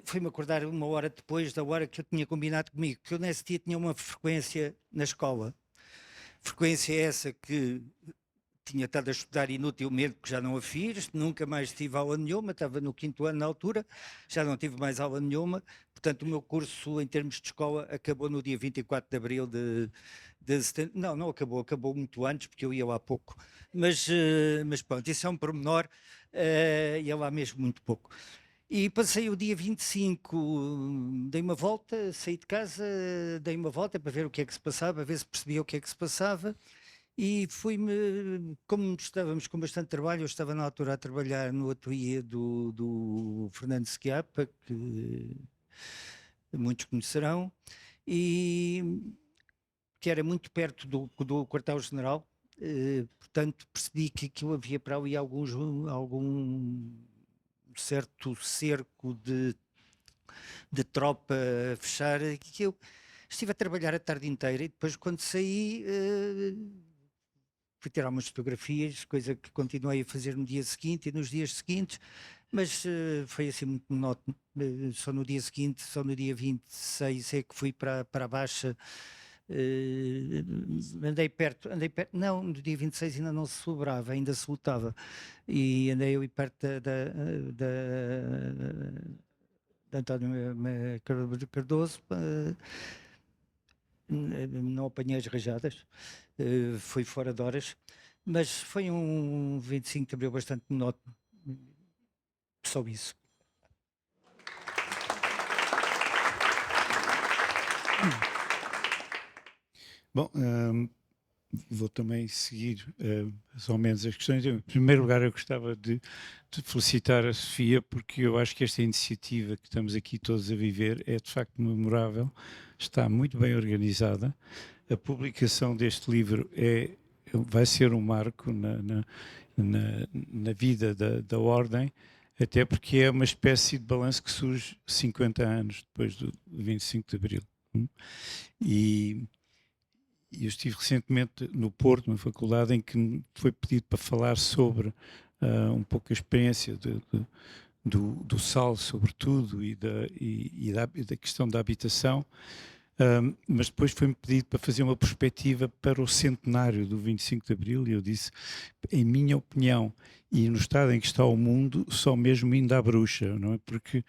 foi-me acordar uma hora depois da hora que eu tinha combinado comigo, que eu nesse dia tinha uma frequência na escola. Frequência essa que tinha estado a estudar inutilmente, porque já não a fiz, nunca mais tive aula nenhuma, estava no 5º ano na altura, já não tive mais aula nenhuma. Portanto, o meu curso em termos de escola acabou no dia 24 de Abril de 70. Não acabou, acabou muito antes, porque eu ia lá pouco. Mas pronto, isso é um pormenor, ia lá mesmo muito pouco. E passei o dia 25, dei uma volta, saí de casa, dei uma volta para ver o que é que se passava, a ver se percebia o que é que se passava. E como estávamos com bastante trabalho, eu estava na altura a trabalhar no ateliê do Fernando Schiappa, que muitos conhecerão, e que era muito perto do quartel-general, portanto percebi que aquilo havia para ali algum certo cerco de tropa a fechar, que eu estive a trabalhar a tarde inteira e depois quando saí fui tirar umas fotografias, coisa que continuei a fazer no dia seguinte e nos dias seguintes, mas foi assim muito monótono. Só no dia seguinte, só no dia 26 é que fui para a Baixa. Andei perto, não, no dia 26 ainda não se celebrava, ainda se lutava, e andei ali perto da António Cardoso. Não apanhei as rajadas, foi fora de horas, mas foi um 25 de Abril bastante monótono, só isso. Bom, vou também seguir mais ou menos as questões. Em primeiro lugar, eu gostava de felicitar a Sofia, porque eu acho que esta iniciativa que estamos aqui todos a viver é de facto memorável, está muito bem organizada. A publicação deste livro vai ser um marco na vida da Ordem, até porque é uma espécie de balanço que surge 50 anos depois do 25 de Abril. E eu estive recentemente no Porto, numa faculdade, em que me foi pedido para falar sobre um pouco a experiência do Sal, sobretudo, e da questão da habitação. Mas depois foi-me pedido para fazer uma perspectiva para o centenário do 25 de Abril e eu disse, em minha opinião, e no estado em que está o mundo, só mesmo indo à bruxa, não é? Porque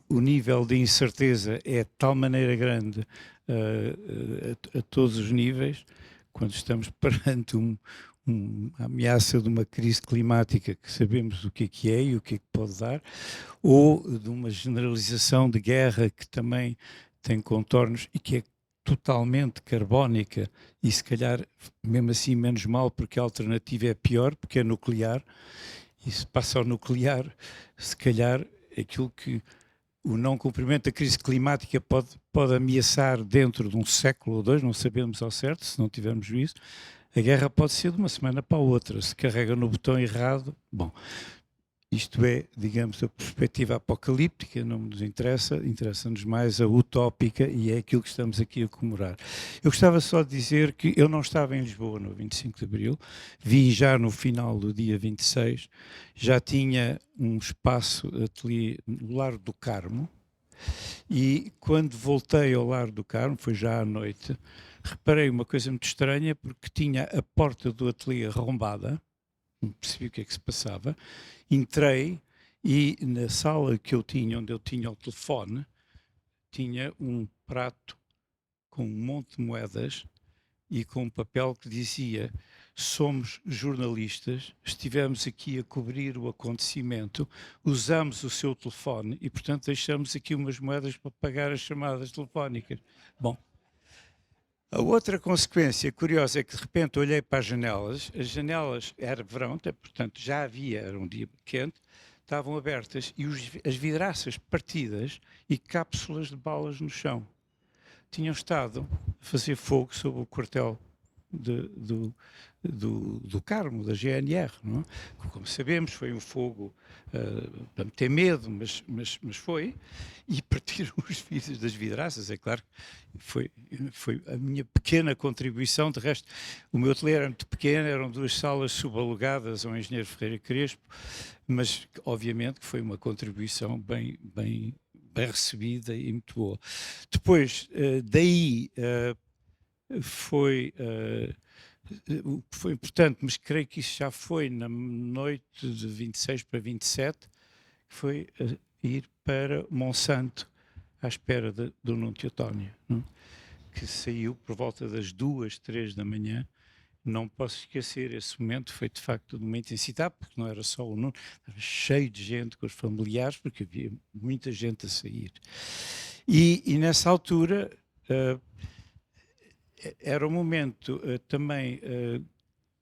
o nível de incerteza é de tal maneira grande a todos os níveis, quando estamos perante uma ameaça de uma crise climática que sabemos o que é e o que pode dar, ou de uma generalização de guerra que também tem contornos e que é totalmente carbónica e se calhar mesmo assim menos mal porque a alternativa é pior, porque é nuclear, e se passa ao nuclear, se calhar aquilo que o não cumprimento da crise climática pode ameaçar dentro de um século ou dois, não sabemos ao certo, se não tivermos juízo, a guerra pode ser de uma semana para a outra, se carrega no botão errado, bom... Isto é, digamos, a perspectiva apocalíptica, não nos interessa, interessa-nos mais a utópica e é aquilo que estamos aqui a comemorar. Eu gostava só de dizer que eu não estava em Lisboa no 25 de Abril, vim já no final do dia 26, já tinha um espaço ateliê no Largo do Carmo e quando voltei ao Largo do Carmo, foi já à noite, reparei uma coisa muito estranha porque tinha a porta do ateliê arrombada, não percebi o que é que se passava, entrei e na sala que eu tinha, onde eu tinha o telefone, tinha um prato com um monte de moedas e com um papel que dizia: somos jornalistas, estivemos aqui a cobrir o acontecimento, usamos o seu telefone e, portanto, deixamos aqui umas moedas para pagar as chamadas telefónicas. Bom, a outra consequência curiosa é que de repente olhei para as janelas era verão, portanto já era um dia quente, estavam abertas e as vidraças partidas e cápsulas de balas no chão. Tinham estado a fazer fogo sobre o quartel do Carmo, da GNR. Não é? Como sabemos, foi um fogo para meter medo, mas foi, e partiram os vidros das vidraças, é claro, foi a minha pequena contribuição. De resto, o meu ateliê era muito pequeno, eram 2 salas subalugadas ao engenheiro Ferreira Crespo, mas obviamente que foi uma contribuição bem recebida e muito boa. Depois, daí foi importante, mas creio que isso já foi na noite de 26 para 27, que foi ir para Monsanto à espera do Nuno Teotónio, que saiu por volta das 2, 3 da manhã. Não posso esquecer esse momento, foi de facto de uma intensidade, porque não era só o Nuno, estava cheio de gente com os familiares, porque havia muita gente a sair. E nessa altura era um momento também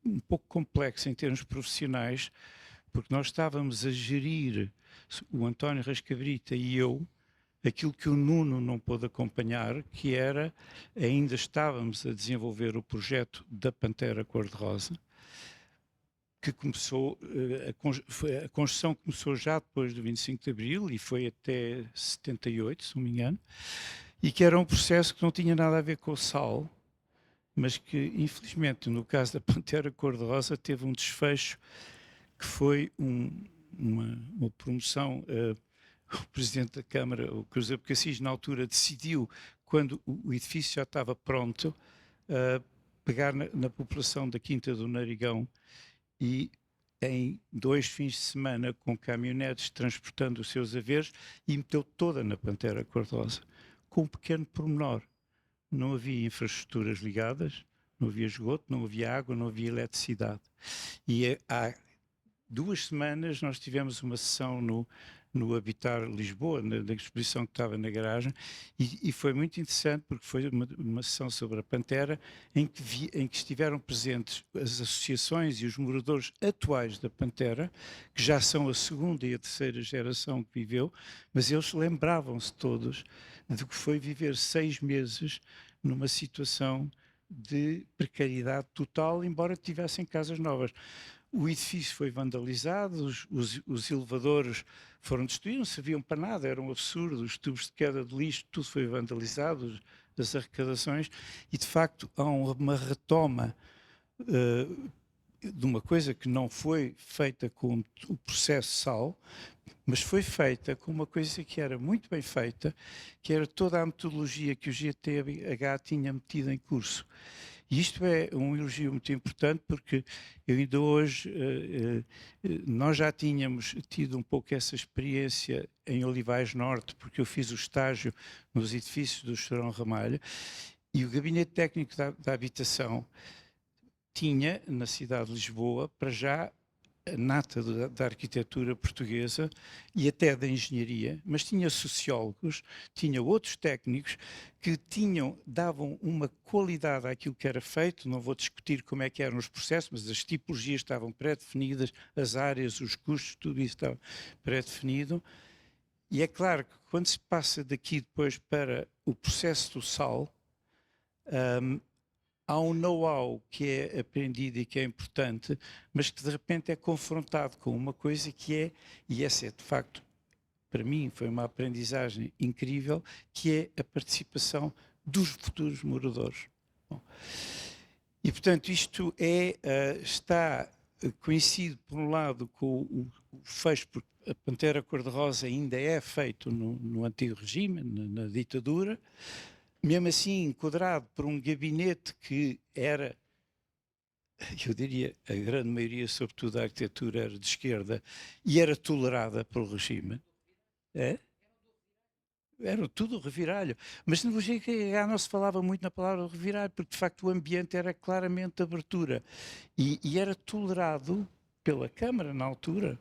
um pouco complexo em termos profissionais, porque nós estávamos a gerir, o António Rascabrita e eu, aquilo que o Nuno não pôde acompanhar, que era, ainda estávamos a desenvolver o projeto da Pantera Cor-de-Rosa, que começou, a construção começou já depois do 25 de Abril e foi até 78, se não me engano, e que era um processo que não tinha nada a ver com o sal, mas que, infelizmente, no caso da Pantera Cor-de-Rosa, teve um desfecho que foi uma promoção. O Presidente da Câmara, o Cruz Abcacis, na altura decidiu, quando o edifício já estava pronto, pegar na população da Quinta do Narigão e em 2 fins de semana com caminhonetes transportando os seus haveres e meteu toda na Pantera Cor-de-Rosa, com um pequeno pormenor. Não havia infraestruturas ligadas, não havia esgoto, não havia água, não havia eletricidade. E há 2 semanas nós tivemos uma sessão no Habitar Lisboa, na exposição que estava na garagem, e foi muito interessante porque foi uma sessão sobre a Pantera em que estiveram presentes as associações e os moradores atuais da Pantera, que já são a segunda e a terceira geração que viveu, mas eles lembravam-se todos de que foi viver 6 meses numa situação de precariedade total, embora tivessem casas novas. O edifício foi vandalizado, os elevadores foram destruídos, não serviam para nada, eram absurdos, os tubos de queda de lixo, tudo foi vandalizado, as arrecadações, e de facto há uma retoma de uma coisa que não foi feita com o processo SAL, mas foi feita com uma coisa que era muito bem feita, que era toda a metodologia que o GTH tinha metido em curso. E isto é um elogio muito importante porque eu ainda hoje, nós já tínhamos tido um pouco essa experiência em Olivais Norte, porque eu fiz o estágio nos edifícios do Chorão Ramalho, e o Gabinete Técnico da Habitação tinha, na cidade de Lisboa, para já, a nata da arquitetura portuguesa e até da engenharia, mas tinha sociólogos, tinha outros técnicos que davam uma qualidade àquilo que era feito. Não vou discutir como é que eram os processos, mas as tipologias estavam pré-definidas, as áreas, os custos, tudo isso estava pré-definido. E é claro que quando se passa daqui depois para o processo do SAL, há um know-how que é aprendido e que é importante, mas que de repente é confrontado com uma coisa que é, e essa é de facto, para mim, foi uma aprendizagem incrível, que é a participação dos futuros moradores. Bom, e portanto isto coincide por um lado com o fecho, porque a Pantera Cor-de-Rosa ainda é feito no antigo regime, na ditadura, mesmo assim enquadrado por um gabinete que era, eu diria, a grande maioria, sobretudo a arquitetura, era de esquerda e era tolerada pelo regime. Era tudo reviralho. Mas no GTH não se falava muito na palavra reviralho, porque de facto o ambiente era claramente de abertura e era tolerado pela Câmara na altura.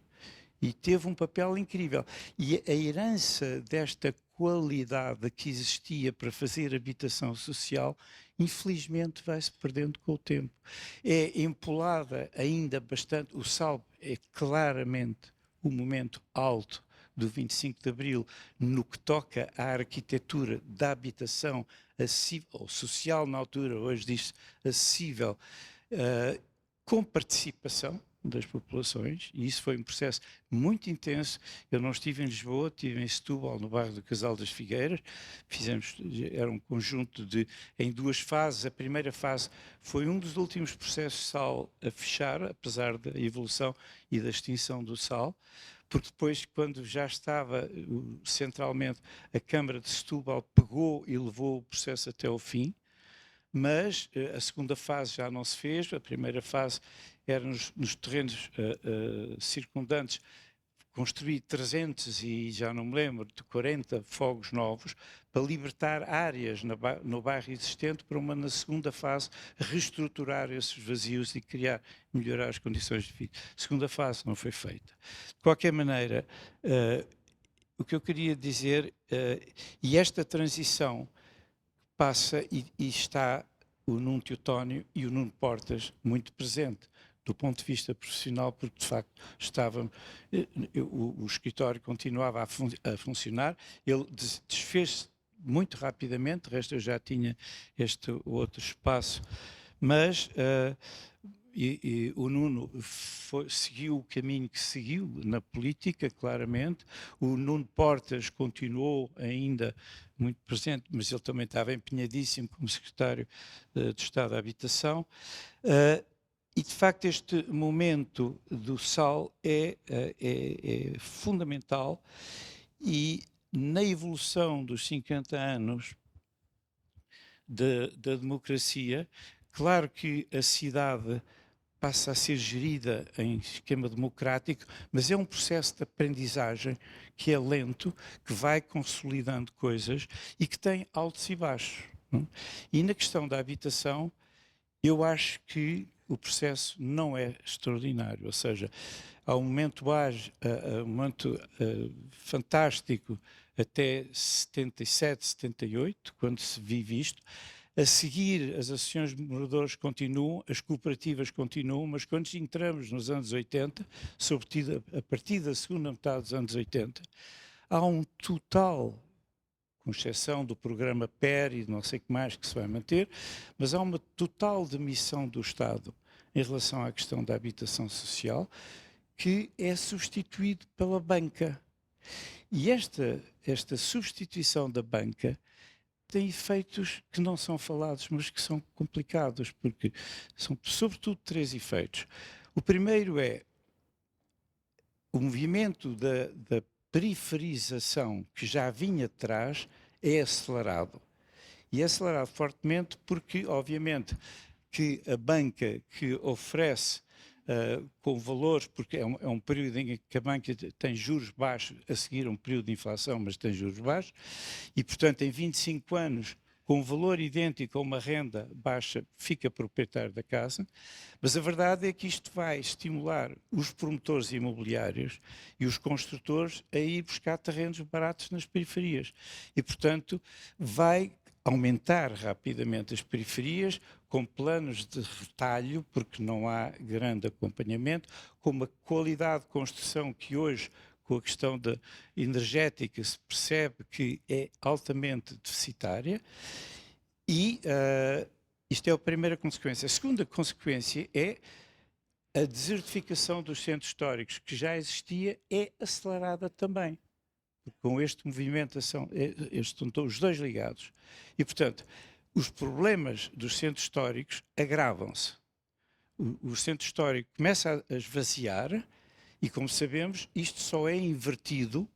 E teve um papel incrível. E a herança desta qualidade que existia para fazer habitação social, infelizmente vai-se perdendo com o tempo. É empolada ainda bastante, o SAL é claramente o momento alto do 25 de Abril no que toca à arquitetura da habitação acessível, ou social na altura, hoje diz-se acessível, com participação das populações, e isso foi um processo muito intenso. Eu não estive em Lisboa, estive em Setúbal, no bairro do Casal das Figueiras. Era um conjunto em 2 fases. A primeira fase foi um dos últimos processos SAL a fechar, apesar da evolução e da extinção do SAL, porque depois, quando já estava centralmente, a Câmara de Setúbal pegou e levou o processo até ao fim. Mas a segunda fase já não se fez, a primeira fase era nos terrenos circundantes construir 300 e já não me lembro, de 40 fogos novos para libertar áreas no bairro existente para na segunda fase reestruturar esses vazios e melhorar as condições de vida. A segunda fase não foi feita. De qualquer maneira, o que eu queria dizer, e esta transição passa e está o Nuno Teotónio e o Nuno Portas muito presente do ponto de vista profissional, porque de facto o escritório continuava a funcionar, ele desfez-se muito rapidamente, de resto eu já tinha este outro espaço, mas o Nuno seguiu o caminho que seguiu na política, claramente. O Nuno Portas continuou ainda muito presente, mas ele também estava empenhadíssimo como secretário de Estado da Habitação. E, de facto, este momento do SAL é fundamental e na evolução dos 50 anos da democracia, claro que a cidade passa a ser gerida em esquema democrático, mas é um processo de aprendizagem que é lento, que vai consolidando coisas e que tem altos e baixos. Não? E na questão da habitação, eu acho que o processo não é extraordinário, ou seja, há um momento fantástico até 77, 78, quando se vive isto. A seguir, as associações de moradores continuam, as cooperativas continuam, mas quando entramos nos anos 80, sobretudo a partir da segunda metade dos anos 80, há um total, com exceção do programa PER e de não sei o que mais que se vai manter, mas há uma total demissão do Estado em relação à questão da habitação social, que é substituído pela banca. E esta substituição da banca tem efeitos que não são falados, mas que são complicados, porque são sobretudo 3 efeitos. O primeiro é o movimento da periferização que já vinha atrás é acelerado. E é acelerado fortemente porque, obviamente, que a banca que oferece com valores, porque é um período em que a banca tem juros baixos, a seguir um período de inflação, mas tem juros baixos, e portanto em 25 anos, com um valor idêntico a uma renda baixa, fica proprietário da casa, mas a verdade é que isto vai estimular os promotores imobiliários e os construtores a ir buscar terrenos baratos nas periferias, e portanto vai aumentar rapidamente as periferias, com planos de retalho, porque não há grande acompanhamento, com uma qualidade de construção que hoje, com a questão energética, se percebe que é altamente deficitária, e isto é a primeira consequência. A segunda consequência é a desertificação dos centros históricos, que já existia, é acelerada também. Com este movimento, estão os dois ligados. E, portanto, os problemas dos centros históricos agravam-se. O centro histórico começa a esvaziar e, como sabemos, isto só é invertido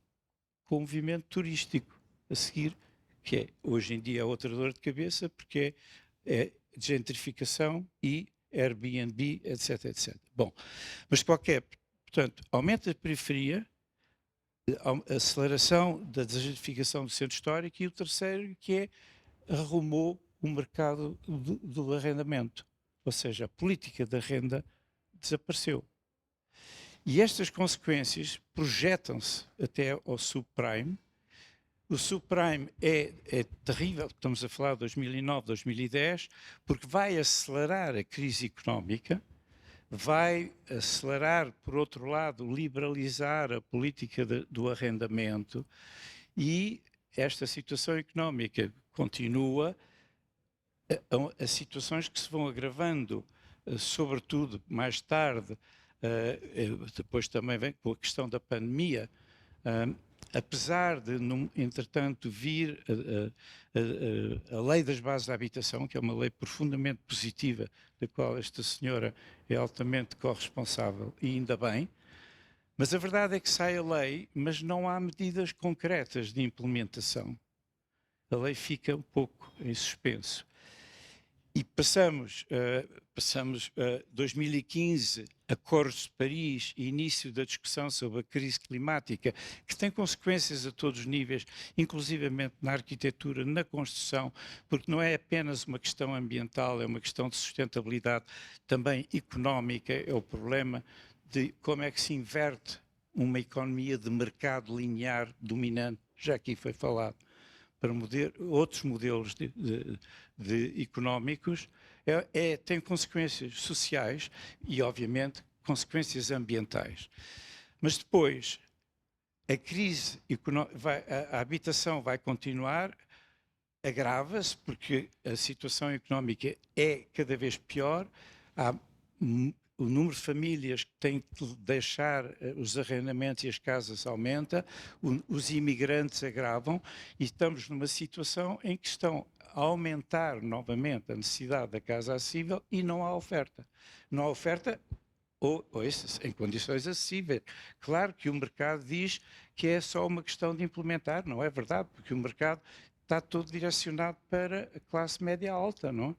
com o movimento turístico a seguir, que é, hoje em dia, outra dor de cabeça, porque é gentrificação e Airbnb, etc, etc. Bom, mas portanto, aumenta a periferia, a aceleração da desertificação do centro histórico, e o terceiro, que é arrumou o mercado do arrendamento, ou seja, a política da renda desapareceu. E estas consequências projetam-se até ao subprime. O subprime é terrível, estamos a falar de 2009, 2010, porque vai acelerar a crise económica, vai acelerar, por outro lado, liberalizar a política do arrendamento, e esta situação económica continua a situações que se vão agravando, sobretudo mais tarde, depois também vem com a questão da pandemia, apesar de, entretanto, vir a lei das bases da habitação, que é uma lei profundamente positiva, da qual esta senhora é altamente corresponsável, e ainda bem, mas a verdade é que sai a lei, mas não há medidas concretas de implementação. A lei fica um pouco em suspenso. E passamos 2015, Acordos de Paris e início da discussão sobre a crise climática, que tem consequências a todos os níveis, inclusivamente na arquitetura, na construção, porque não é apenas uma questão ambiental, é uma questão de sustentabilidade também económica, é o problema de como é que se inverte uma economia de mercado linear dominante, já aqui foi falado, para outros modelos económicos, tem consequências sociais e, obviamente, consequências ambientais. Mas depois, a crise a habitação vai continuar, agrava-se, porque a situação económica é cada vez pior, o número de famílias que têm que deixar os arrendamentos e as casas aumenta, os imigrantes agravam, e estamos numa situação em que estão a aumentar novamente a necessidade da casa acessível e não há oferta. Não há oferta em condições acessíveis. Claro que o mercado diz que é só uma questão de implementar, não é verdade, porque o mercado está todo direcionado para a classe média alta, não é?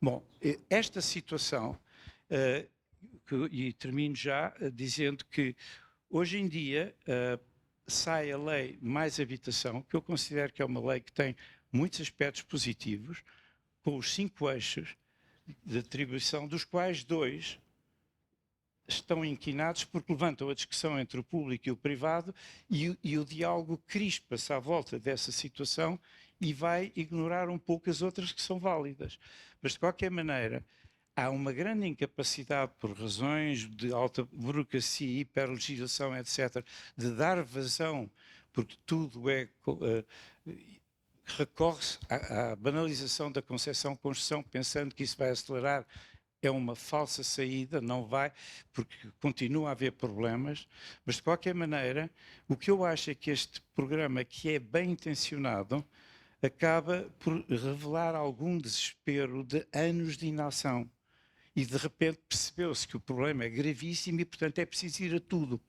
Bom, esta situação... e termino já dizendo que hoje em dia sai a lei Mais Habitação, que eu considero que é uma lei que tem muitos aspectos positivos, com os 5 eixos, de atribuição, dos quais 2 estão inquinados porque levantam a discussão entre o público e o privado e o diálogo crispa-se à volta dessa situação e vai ignorar um pouco as outras que são válidas. Mas, de qualquer maneira, há uma grande incapacidade, por razões de alta burocracia, hiperlegislação, etc., de dar vazão, porque tudo é... recorre-se à banalização da concepção-construção, pensando que isso vai acelerar. É uma falsa saída, não vai, porque continua a haver problemas, mas de qualquer maneira, o que eu acho é que este programa, que é bem intencionado, acaba por revelar algum desespero de anos de inação. E de repente percebeu-se que o problema é gravíssimo e, portanto, é preciso ir a tudo.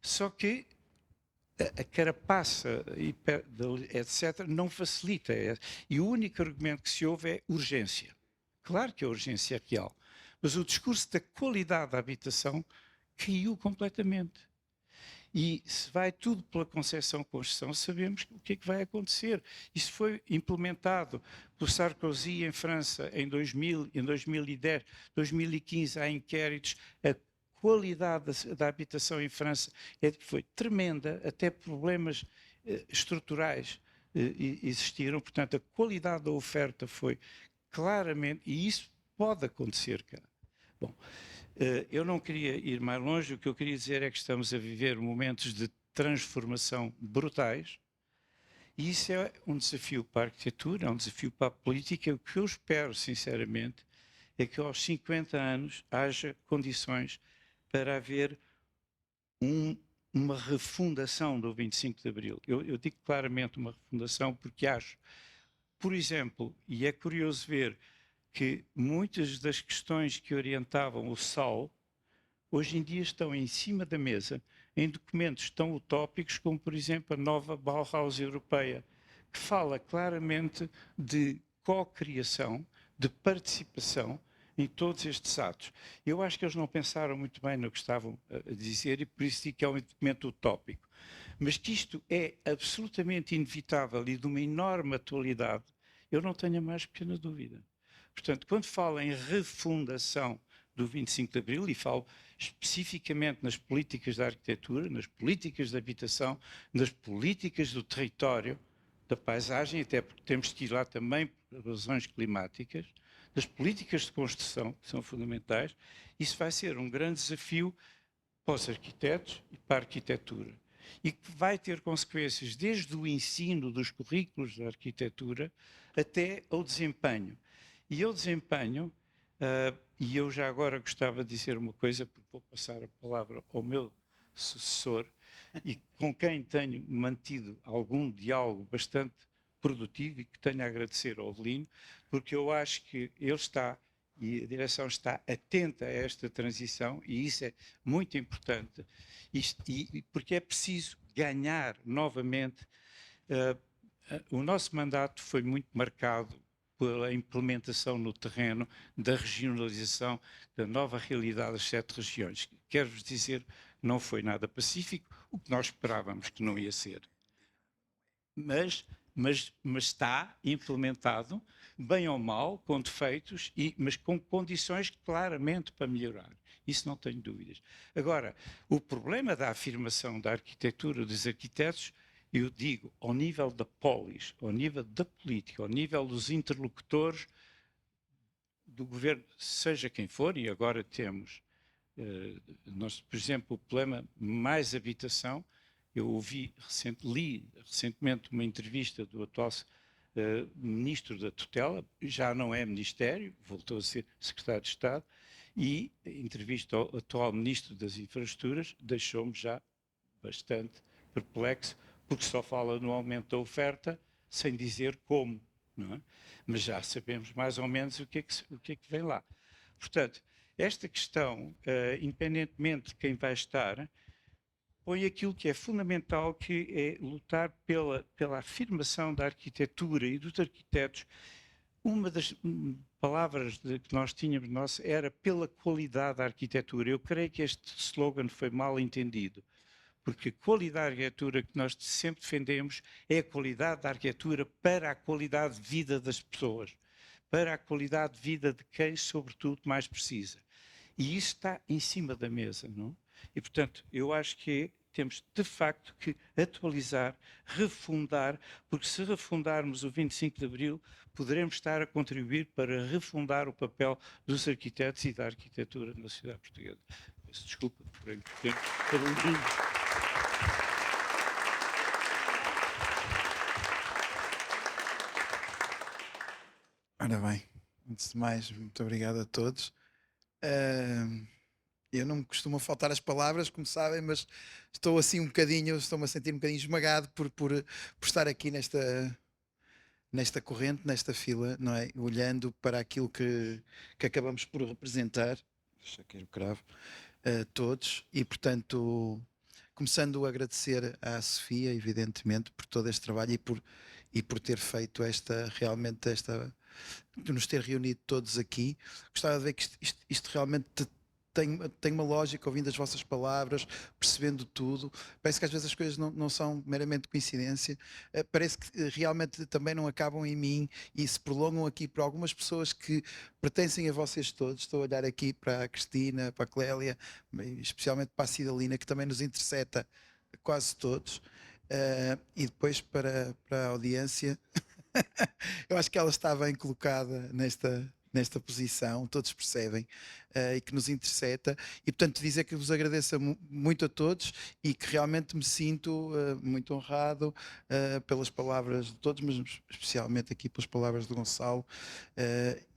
Só que a carapaça, etc., não facilita. E o único argumento que se ouve é urgência. Claro que a urgência é real, mas o discurso da qualidade da habitação caiu completamente. E se vai tudo pela concepção-construção, sabemos o que é que vai acontecer. Isso foi implementado por Sarkozy em França em 2000, em 2010, 2015, há inquéritos. A qualidade da habitação em França foi tremenda, até problemas estruturais existiram. Portanto, a qualidade da oferta foi claramente, e isso pode acontecer, cara. Bom, eu não queria ir mais longe, o que eu queria dizer é que estamos a viver momentos de transformação brutais, e isso é um desafio para a arquitetura, é um desafio para a política. O que eu espero, sinceramente, é que aos 50 anos haja condições para haver uma refundação do 25 de Abril. Eu digo claramente uma refundação porque acho, por exemplo, e é curioso ver que muitas das questões que orientavam o SAL hoje em dia estão em cima da mesa em documentos tão utópicos como, por exemplo, a nova Bauhaus europeia, que fala claramente de co-criação, de participação em todos estes atos. Eu acho que eles não pensaram muito bem no que estavam a dizer e por isso digo que é um documento utópico. Mas que isto é absolutamente inevitável e de uma enorme atualidade, eu não tenho a mais pequena dúvida. Portanto, quando falo em refundação do 25 de Abril, e falo especificamente nas políticas da arquitetura, nas políticas da habitação, nas políticas do território, da paisagem, até porque temos que ir lá também por razões climáticas, das políticas de construção, que são fundamentais, isso vai ser um grande desafio para os arquitetos e para a arquitetura. E que vai ter consequências desde o ensino dos currículos da arquitetura até ao desempenho. E ao desempenho, e eu já agora gostava de dizer uma coisa, porque vou passar a palavra ao meu sucessor, e com quem tenho mantido algum diálogo bastante produtivo e que tenho a agradecer ao Avelino, porque eu acho que ele está, e a direção está atenta a esta transição, e isso é muito importante, porque é preciso ganhar novamente. O nosso mandato foi muito marcado pela implementação no terreno da regionalização da nova realidade das 7 regiões. Quero-vos dizer, não foi nada pacífico, o que nós esperávamos que não ia ser. Mas está implementado, bem ou mal, com defeitos, mas com condições claramente para melhorar. Isso não tenho dúvidas. Agora, o problema da afirmação da arquitetura dos arquitetos, eu digo, ao nível da polis, ao nível da política, ao nível dos interlocutores do governo, seja quem for, e agora temos, nós, por exemplo, o problema mais habitação. Eu li recentemente uma entrevista do atual ministro da tutela, já não é ministério, voltou a ser secretário de Estado, e a entrevista ao atual ministro das Infraestruturas deixou-me já bastante perplexo, porque só fala no aumento da oferta, sem dizer como, não é? Mas já sabemos mais ou menos o que é que vem lá. Portanto, esta questão, independentemente de quem vai estar, põe aquilo que é fundamental, que é lutar pela afirmação da arquitetura e dos arquitetos. Uma das palavras que nós tínhamos era pela qualidade da arquitetura. Eu creio que este slogan foi mal entendido, porque a qualidade da arquitetura que nós sempre defendemos é a qualidade da arquitetura para a qualidade de vida das pessoas, para a qualidade de vida de quem, sobretudo, mais precisa. E isso está em cima da mesa, não? E, portanto, eu acho que temos, de facto, que atualizar, refundar, porque se refundarmos o 25 de Abril, poderemos estar a contribuir para refundar o papel dos arquitetos e da arquitetura na sociedade portuguesa. Peço desculpa por Ora bem, antes de mais, muito obrigado a todos. Eu não me costumo faltar as palavras, como sabem, mas estou assim um bocadinho, estou-me a sentir um bocadinho esmagado por estar aqui nesta corrente, nesta fila, não é? Olhando para aquilo que acabamos por representar. Deixa aqui o cravo. Todos, e portanto, começando a agradecer à Sofia, evidentemente, por todo este trabalho e por ter feito de nos ter reunido todos aqui. Gostava de ver que isto realmente tem uma lógica, ouvindo as vossas palavras, percebendo tudo. Parece que às vezes as coisas não são meramente coincidência. Parece que realmente também não acabam em mim e se prolongam aqui para algumas pessoas que pertencem a vocês todos. Estou a olhar aqui para a Cristina, para a Clélia, especialmente para a Cidalina, que também nos intercepta quase todos. E depois para a audiência, eu acho que ela está bem colocada nesta posição, todos percebem, e que nos intercepta, e portanto dizer que vos agradeço muito a todos e que realmente me sinto muito honrado pelas palavras de todos, mas especialmente aqui pelas palavras de Gonçalo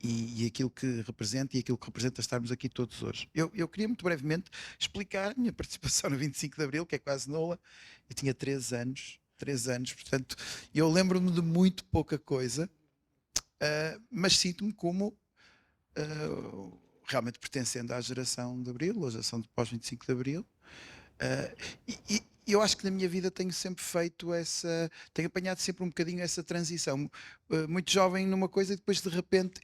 e aquilo que representa estarmos aqui todos hoje. Eu queria muito brevemente explicar a minha participação no 25 de Abril, que é quase nula. Eu tinha 3 anos, portanto eu lembro-me de muito pouca coisa, mas sinto-me como realmente pertencendo à geração de Abril, à geração de pós-25 de Abril, e eu acho que na minha vida tenho sempre feito tenho apanhado sempre um bocadinho essa transição, muito jovem numa coisa e depois de repente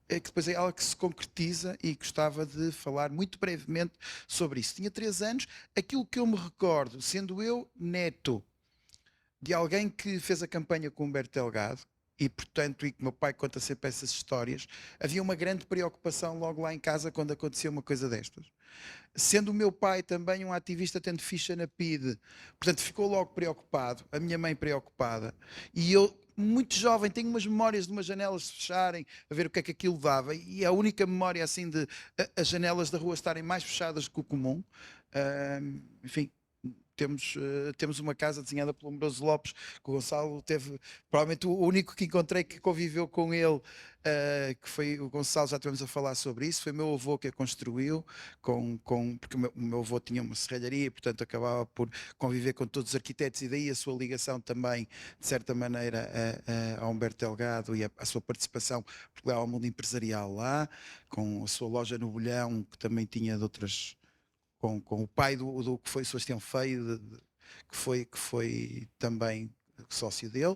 depois é ela que se concretiza, e gostava de falar muito brevemente sobre isso. Tinha 3 anos, aquilo que eu me recordo, sendo eu neto de alguém que fez a campanha com Humberto Delgado, e portanto, e que meu pai conta sempre essas histórias, havia uma grande preocupação logo lá em casa quando acontecia uma coisa destas. Sendo o meu pai também um ativista tendo ficha na PIDE, portanto ficou logo preocupado, a minha mãe preocupada, e eu, muito jovem, tenho umas memórias de umas janelas se fecharem, a ver o que é que aquilo dava, e a única memória assim de as janelas da rua estarem mais fechadas do que o comum, enfim. Temos uma casa desenhada pelo Amoroso Lopes, que o Gonçalo teve, provavelmente o único que encontrei que conviveu com ele, que foi o Gonçalo. Já estivemos a falar sobre isso, foi o meu avô que a construiu, porque o meu avô tinha uma serralharia e portanto acabava por conviver com todos os arquitetos, e daí a sua ligação também, de certa maneira, a Humberto Delgado, e a sua participação ao mundo empresarial lá, com a sua loja no Bolhão, que também tinha de outras... Com o pai do que foi Sebastião Feio, que foi também sócio dele.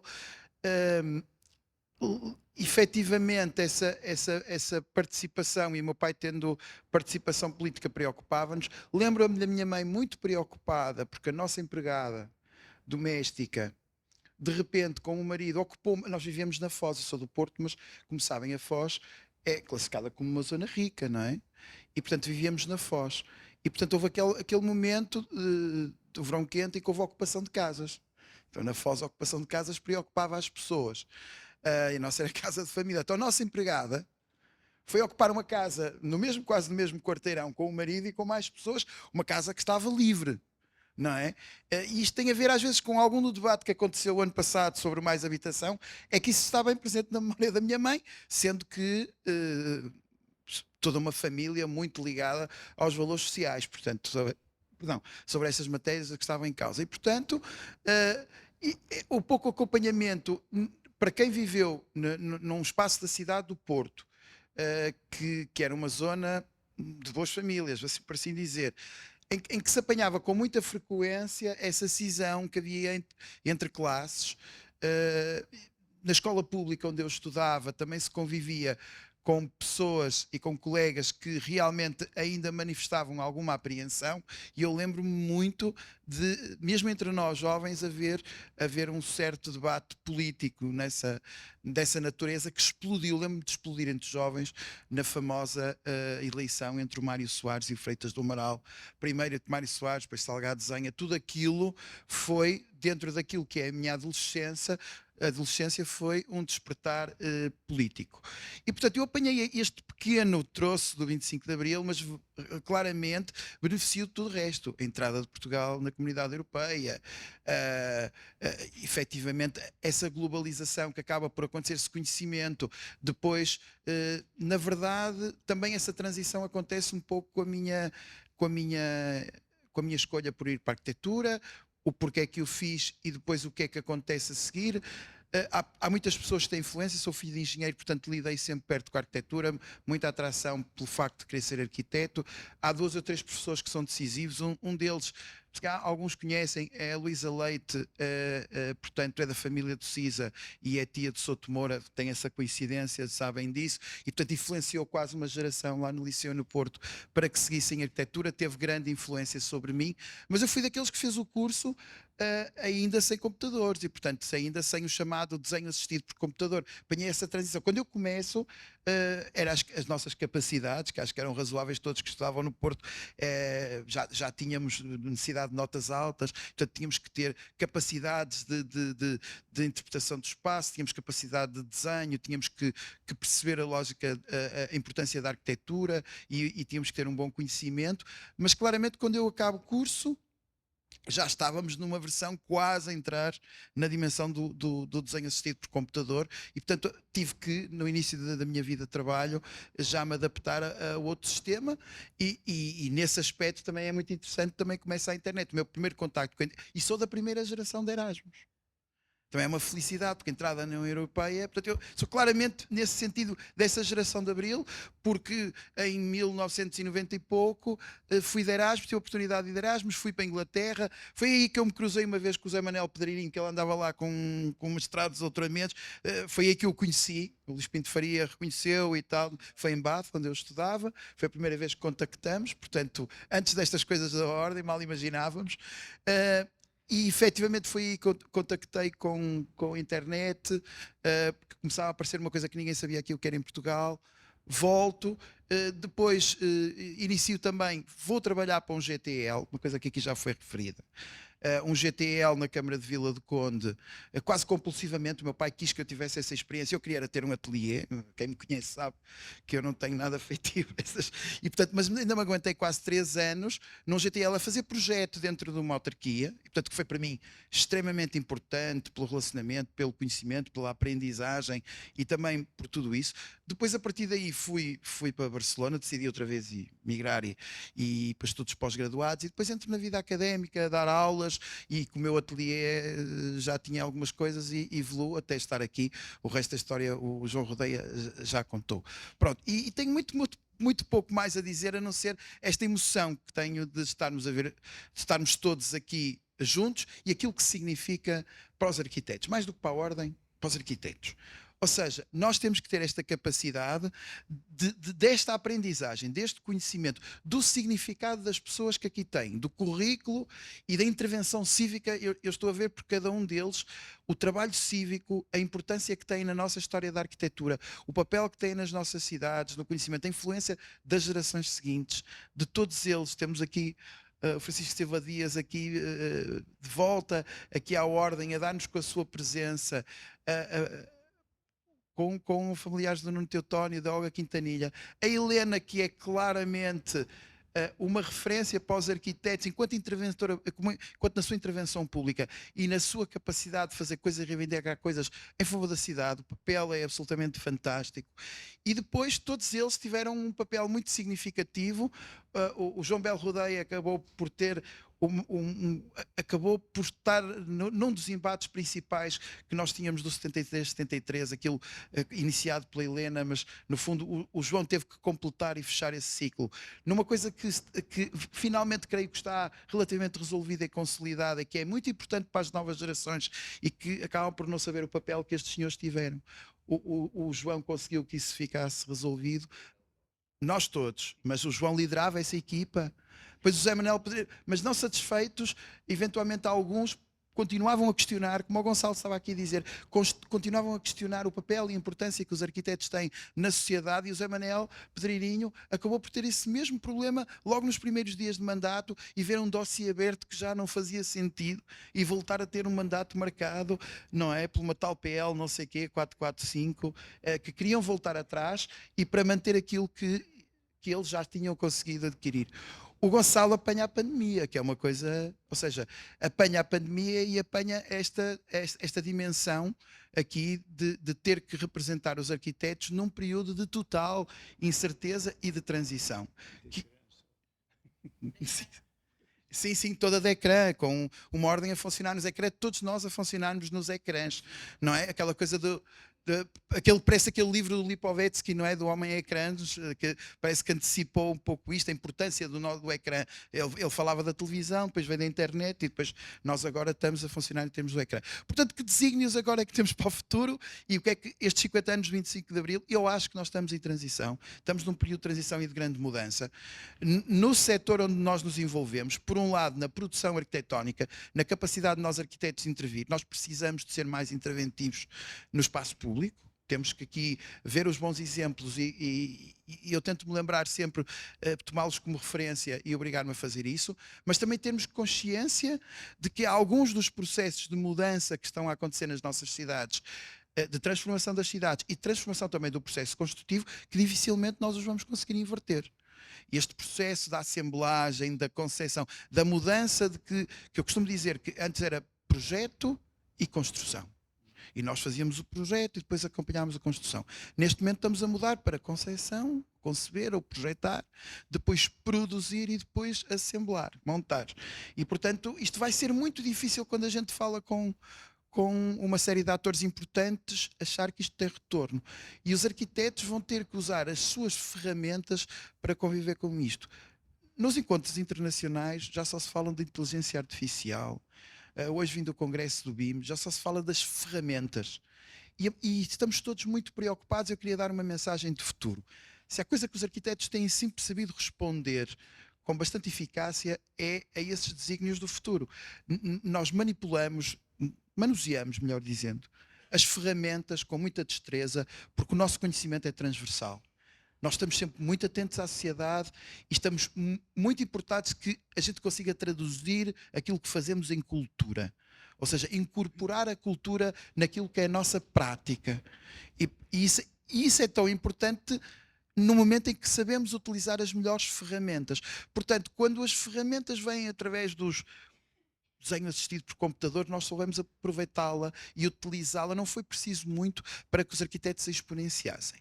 Efetivamente, essa participação, e o meu pai tendo participação política, preocupava-nos. Lembro-me da minha mãe muito preocupada, porque a nossa empregada doméstica, de repente, com o marido, ocupou... Nós vivíamos na Foz, eu sou do Porto, mas, como sabem, a Foz é classificada como uma zona rica, não é? E, portanto, vivíamos na Foz. E, portanto, houve aquele momento do verão quente em que houve a ocupação de casas. Então, na Foz, a ocupação de casas preocupava as pessoas. E a nossa era casa de família. Então, a nossa empregada foi ocupar uma casa, quase no mesmo quarteirão, com o marido e com mais pessoas, uma casa que estava livre. Não é? E isto tem a ver, às vezes, com algum do debate que aconteceu o ano passado sobre mais habitação, é que isso está bem presente na memória da minha mãe, sendo que... toda uma família muito ligada aos valores sociais, portanto, sobre essas matérias que estavam em causa. E, portanto, o pouco acompanhamento para quem viveu num espaço da cidade do Porto, que era uma zona de 2 famílias, assim, por assim dizer, em que se apanhava com muita frequência essa cisão que havia entre classes. Na escola pública onde eu estudava também se convivia com pessoas e com colegas que realmente ainda manifestavam alguma apreensão, e eu lembro-me muito de, mesmo entre nós jovens, haver um certo debate político dessa natureza que explodiu. Lembro-me de explodir entre os jovens na famosa eleição entre o Mário Soares e o Freitas do Amaral. Primeiro entre Mário Soares, depois Salgado Zenha. Tudo aquilo foi, dentro daquilo que é a minha adolescência, foi um despertar político. E, portanto, eu apanhei este pequeno troço do 25 de Abril, mas claramente beneficio de tudo o resto. A entrada de Portugal na Comunidade Europeia, efetivamente, essa globalização que acaba por acontecer, esse conhecimento. Depois, na verdade, também essa transição acontece um pouco com a minha escolha por ir para a arquitetura, o porquê é que eu fiz e depois o que é que acontece a seguir. Há muitas pessoas que têm influência, sou filho de engenheiro, portanto lidei sempre perto com a arquitetura, muita atração pelo facto de querer ser arquiteto. Há 2 ou 3 professores que são decisivos, um deles, alguns conhecem, é a Luísa Leite, portanto é da família de Cisa e é tia de Souto Moura, tem essa coincidência, sabem disso, e portanto influenciou quase uma geração lá no Liceu no Porto para que seguissem arquitetura, teve grande influência sobre mim, mas eu fui daqueles que fez o curso ainda sem computadores e portanto ainda sem o chamado desenho assistido por computador. Apanhei essa transição. Quando eu começo, eram as nossas capacidades, que acho que eram razoáveis, todos que estudavam no Porto, já tínhamos necessidade de notas altas, portanto tínhamos que ter capacidades de interpretação do espaço, tínhamos capacidade de desenho, tínhamos que perceber a lógica, a importância da arquitetura e tínhamos que ter um bom conhecimento, mas claramente quando eu acabo o curso, já estávamos numa versão quase a entrar na dimensão do desenho assistido por computador e, portanto, tive que, no início da minha vida de trabalho, já me adaptar a outro sistema e nesse aspecto também é muito interessante, também começa a internet. O meu primeiro contacto, e sou da primeira geração de Erasmus. Também é uma felicidade, porque a entrada na União Europeia, portanto, eu sou claramente nesse sentido dessa geração de Abril, porque em 1990 e pouco fui de Erasmus, tive a oportunidade de ir de Erasmus, fui para a Inglaterra, foi aí que eu me cruzei uma vez com o Zé Manuel Pedreirinho, que ele andava lá com mestrados, doutoramentos, foi aí que eu o conheci, o Luís Pinto Faria reconheceu e tal, foi em Bath, onde eu estudava, foi a primeira vez que contactamos, portanto, antes destas coisas da ordem, mal imaginávamos. E efetivamente foi aí que eu contactei com a internet, porque começava a aparecer uma coisa que ninguém sabia aqui o que era em Portugal. Volto, depois inicio também, vou trabalhar para um GTL, uma coisa que aqui já foi referida. Um GTL na Câmara de Vila do Conde, quase compulsivamente. O meu pai quis que eu tivesse essa experiência. Eu queria era ter um ateliê. Quem me conhece sabe que eu não tenho nada feitiço. E, portanto, mas ainda me aguentei quase 3 anos num GTL a fazer projeto dentro de uma autarquia. E, portanto, que foi para mim extremamente importante pelo relacionamento, pelo conhecimento, pela aprendizagem e também por tudo isso. Depois, a partir daí, fui para Barcelona, decidi outra vez migrar e para estudos pós-graduados. E depois entro na vida académica, a dar aulas, e com o meu ateliê já tinha algumas coisas e evoluo até estar aqui. O resto da história o João Rodeia já contou. Pronto, e tenho muito pouco mais a dizer, a não ser esta emoção que tenho de estarmos todos aqui juntos e aquilo que significa para os arquitetos, mais do que para a ordem, para os arquitetos. Ou seja, nós temos que ter esta capacidade desta aprendizagem, deste conhecimento, do significado das pessoas que aqui têm, do currículo e da intervenção cívica. Eu estou a ver por cada um deles o trabalho cívico, a importância que tem na nossa história da arquitetura, o papel que tem nas nossas cidades, no conhecimento, a influência das gerações seguintes, de todos eles. Temos aqui o Francisco Silva Dias aqui de volta, aqui à ordem, a dar-nos com a sua presença, com familiares do Nuno Teutónio, da Olga Quintanilha, a Helena, que é claramente uma referência para os arquitetos, enquanto na sua intervenção pública e na sua capacidade de fazer coisas e reivindicar coisas em favor da cidade. O papel é absolutamente fantástico. E depois todos eles tiveram um papel muito significativo. O João Belo Rodeia acabou por ter acabou por estar num dos embates principais que nós tínhamos do 73, aquilo iniciado pela Helena, mas no fundo o João teve que completar e fechar esse ciclo numa coisa que finalmente creio que está relativamente resolvida e consolidada, e que é muito importante para as novas gerações e que acabam por não saber o papel que estes senhores tiveram. o João conseguiu que isso ficasse resolvido, nós todos, mas o João liderava essa equipa. Depois o Zé Manuel, mas não satisfeitos, eventualmente alguns continuavam a questionar, como o Gonçalo estava aqui a dizer, continuavam a questionar o papel e a importância que os arquitetos têm na sociedade, e o Zé Manuel Pedreirinho acabou por ter esse mesmo problema logo nos primeiros dias de mandato e ver um dossiê aberto que já não fazia sentido e voltar a ter um mandato marcado, não é, por uma tal PL, não sei o quê, 445, que queriam voltar atrás e para manter aquilo que eles já tinham conseguido adquirir. O Gonçalo apanha a pandemia, que é uma coisa, ou seja, apanha a pandemia e apanha esta dimensão aqui de ter que representar os arquitetos num período de total incerteza e de transição. Sim, toda de ecrã, com uma ordem a funcionar nos ecrãs, todos nós a funcionarmos nos ecrãs, não é? Aquela coisa parece aquele livro do Lipovetsky, não é? Do Homem a Ecrãs, que parece que antecipou um pouco isto, a importância do ecrã. Ele falava da televisão, depois veio da internet e depois nós agora estamos a funcionar em termos do ecrã. Portanto, que desígnios agora é que temos para o futuro e o que é que estes 50 anos de 25 de Abril, eu acho que nós estamos em transição, estamos num período de transição e de grande mudança. No setor onde nós nos envolvemos, por um lado, na produção arquitetónica, na capacidade de nós arquitetos intervir, nós precisamos de ser mais interventivos no espaço público. Temos que aqui ver os bons exemplos e eu tento me lembrar sempre, tomá-los como referência e obrigar-me a fazer isso, mas também termos consciência de que há alguns dos processos de mudança que estão a acontecer nas nossas cidades, de transformação das cidades e transformação também do processo construtivo, que dificilmente nós os vamos conseguir inverter. Este processo da assemblagem, da concepção, da mudança de que eu costumo dizer que antes era projeto e construção. E nós fazíamos o projeto e depois acompanhámos a construção. Neste momento estamos a mudar para concepção, conceber ou projetar, depois produzir e depois assemblar, montar. E, portanto, isto vai ser muito difícil quando a gente fala com uma série de atores importantes, achar que isto tem retorno. E os arquitetos vão ter que usar as suas ferramentas para conviver com isto. Nos encontros internacionais já só se falam de inteligência artificial. Hoje vim do congresso do BIM, já só se fala das ferramentas. E estamos todos muito preocupados. Eu queria dar uma mensagem de futuro. Se há coisa que os arquitetos têm sempre sabido responder com bastante eficácia é a esses desígnios do futuro. Nós manuseamos, melhor dizendo, as ferramentas com muita destreza, porque o nosso conhecimento é transversal. Nós estamos sempre muito atentos à sociedade e estamos muito importados que a gente consiga traduzir aquilo que fazemos em cultura. Ou seja, incorporar a cultura naquilo que é a nossa prática. E isso é tão importante no momento em que sabemos utilizar as melhores ferramentas. Portanto, quando as ferramentas vêm através dos desenho assistido por computador, nós soubemos aproveitá-la e utilizá-la. Não foi preciso muito para que os arquitetos se exponenciassem.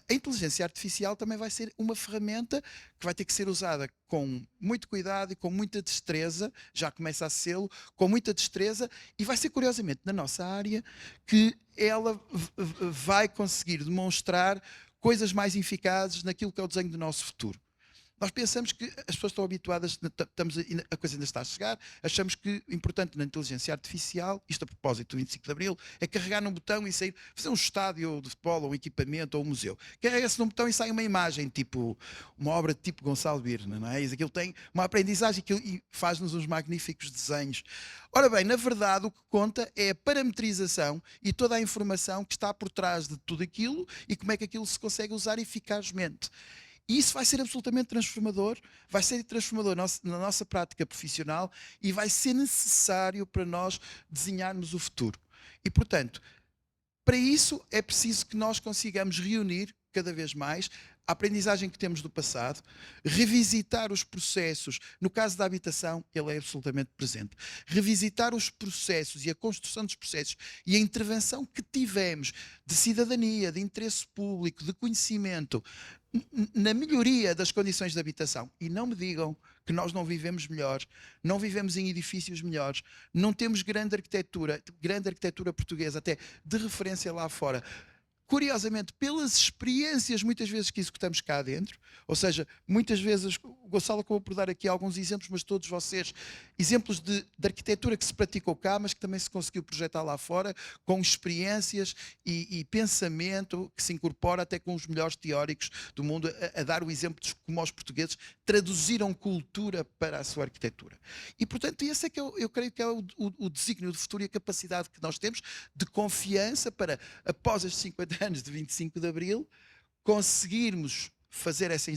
A inteligência artificial também vai ser uma ferramenta que vai ter que ser usada com muito cuidado e com muita destreza, já começa a ser, com muita destreza, e vai ser curiosamente na nossa área que ela vai conseguir demonstrar coisas mais eficazes naquilo que é o desenho do nosso futuro. Nós pensamos que as pessoas estão habituadas, a coisa ainda está a chegar, achamos que o importante na inteligência artificial, isto a propósito do 25 de Abril, é carregar num botão e sair, fazer um estádio de futebol, ou um equipamento, ou um museu. Carrega-se num botão e sai uma imagem, tipo uma obra de tipo Gonçalo Birne, não é? E aquilo tem uma aprendizagem e faz-nos uns magníficos desenhos. Ora bem, na verdade o que conta é a parametrização e toda a informação que está por trás de tudo aquilo e como é que aquilo se consegue usar eficazmente. E isso vai ser absolutamente transformador, vai ser transformador na nossa prática profissional e vai ser necessário para nós desenharmos o futuro. E, portanto, para isso é preciso que nós consigamos reunir cada vez mais a aprendizagem que temos do passado, revisitar os processos. No caso da habitação, ele é absolutamente presente. Revisitar os processos e a construção dos processos e a intervenção que tivemos de cidadania, de interesse público, de conhecimento, na melhoria das condições de habitação. E não me digam que nós não vivemos melhor, não vivemos em edifícios melhores, não temos grande arquitetura portuguesa, até de referência lá fora, curiosamente, pelas experiências muitas vezes que executamos cá dentro, ou seja, muitas vezes, o Gonçalo acabou por dar aqui alguns exemplos, mas todos vocês, exemplos de arquitetura que se praticou cá, mas que também se conseguiu projetar lá fora, com experiências e pensamento que se incorpora até com os melhores teóricos do mundo, a dar o exemplo de como os portugueses traduziram cultura para a sua arquitetura. E, portanto, esse é que eu creio que é o desígnio do futuro e a capacidade que nós temos de confiança para, após estes 50 anos de 25 de Abril, conseguirmos fazer essa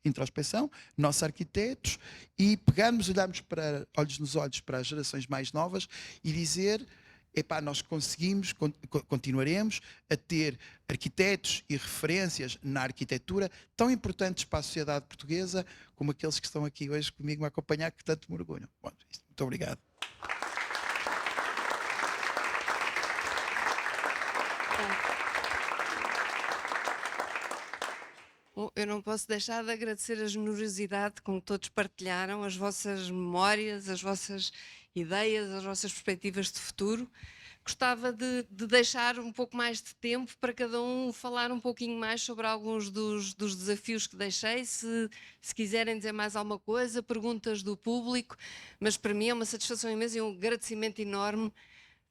introspecção, nós arquitetos, e pegarmos, olharmos para olhos nos olhos para as gerações mais novas e dizer: epá, nós conseguimos, continuaremos a ter arquitetos e referências na arquitetura tão importantes para a sociedade portuguesa como aqueles que estão aqui hoje comigo a acompanhar, que tanto me orgulham. Bom, muito obrigado. Bom, eu não posso deixar de agradecer a generosidade com que todos partilharam as vossas memórias, as vossas ideias, as vossas perspectivas de futuro. Gostava de deixar um pouco mais de tempo para cada um falar um pouquinho mais sobre alguns dos desafios que deixei. Se quiserem dizer mais alguma coisa, perguntas do público, mas para mim é uma satisfação imensa e um agradecimento enorme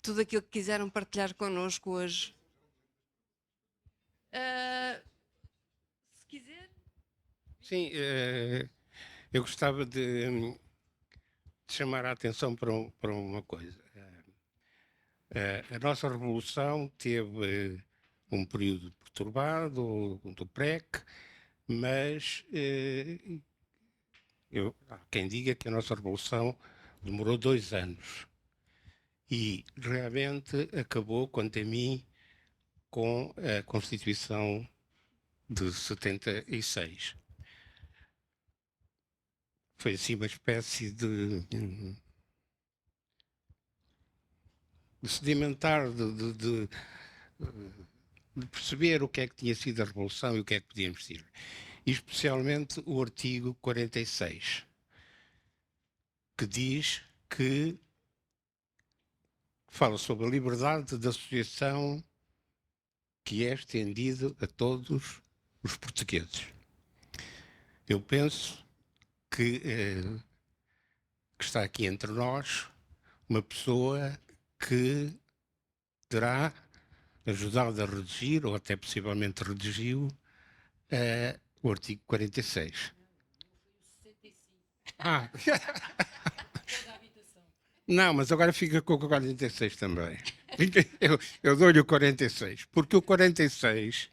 tudo aquilo que quiseram partilhar connosco hoje. Se quiser. Sim, eu gostava de chamar a atenção para uma coisa. A nossa Revolução teve um período perturbado, do PREC, mas há quem diga que a nossa Revolução demorou 2 anos e realmente acabou, quanto a mim, com a Constituição de 76. Foi assim uma espécie de sedimentar, de perceber o que é que tinha sido a Revolução e o que é que podíamos ser. E especialmente o artigo 46, que diz que fala sobre a liberdade de associação que é estendida a todos os portugueses. Eu penso que está aqui entre nós uma pessoa que terá ajudado a redigir, ou até possivelmente redigiu, o artigo 46. Ah! Não, mas agora fica com o 46 também. Eu dou-lhe o 46, porque o 46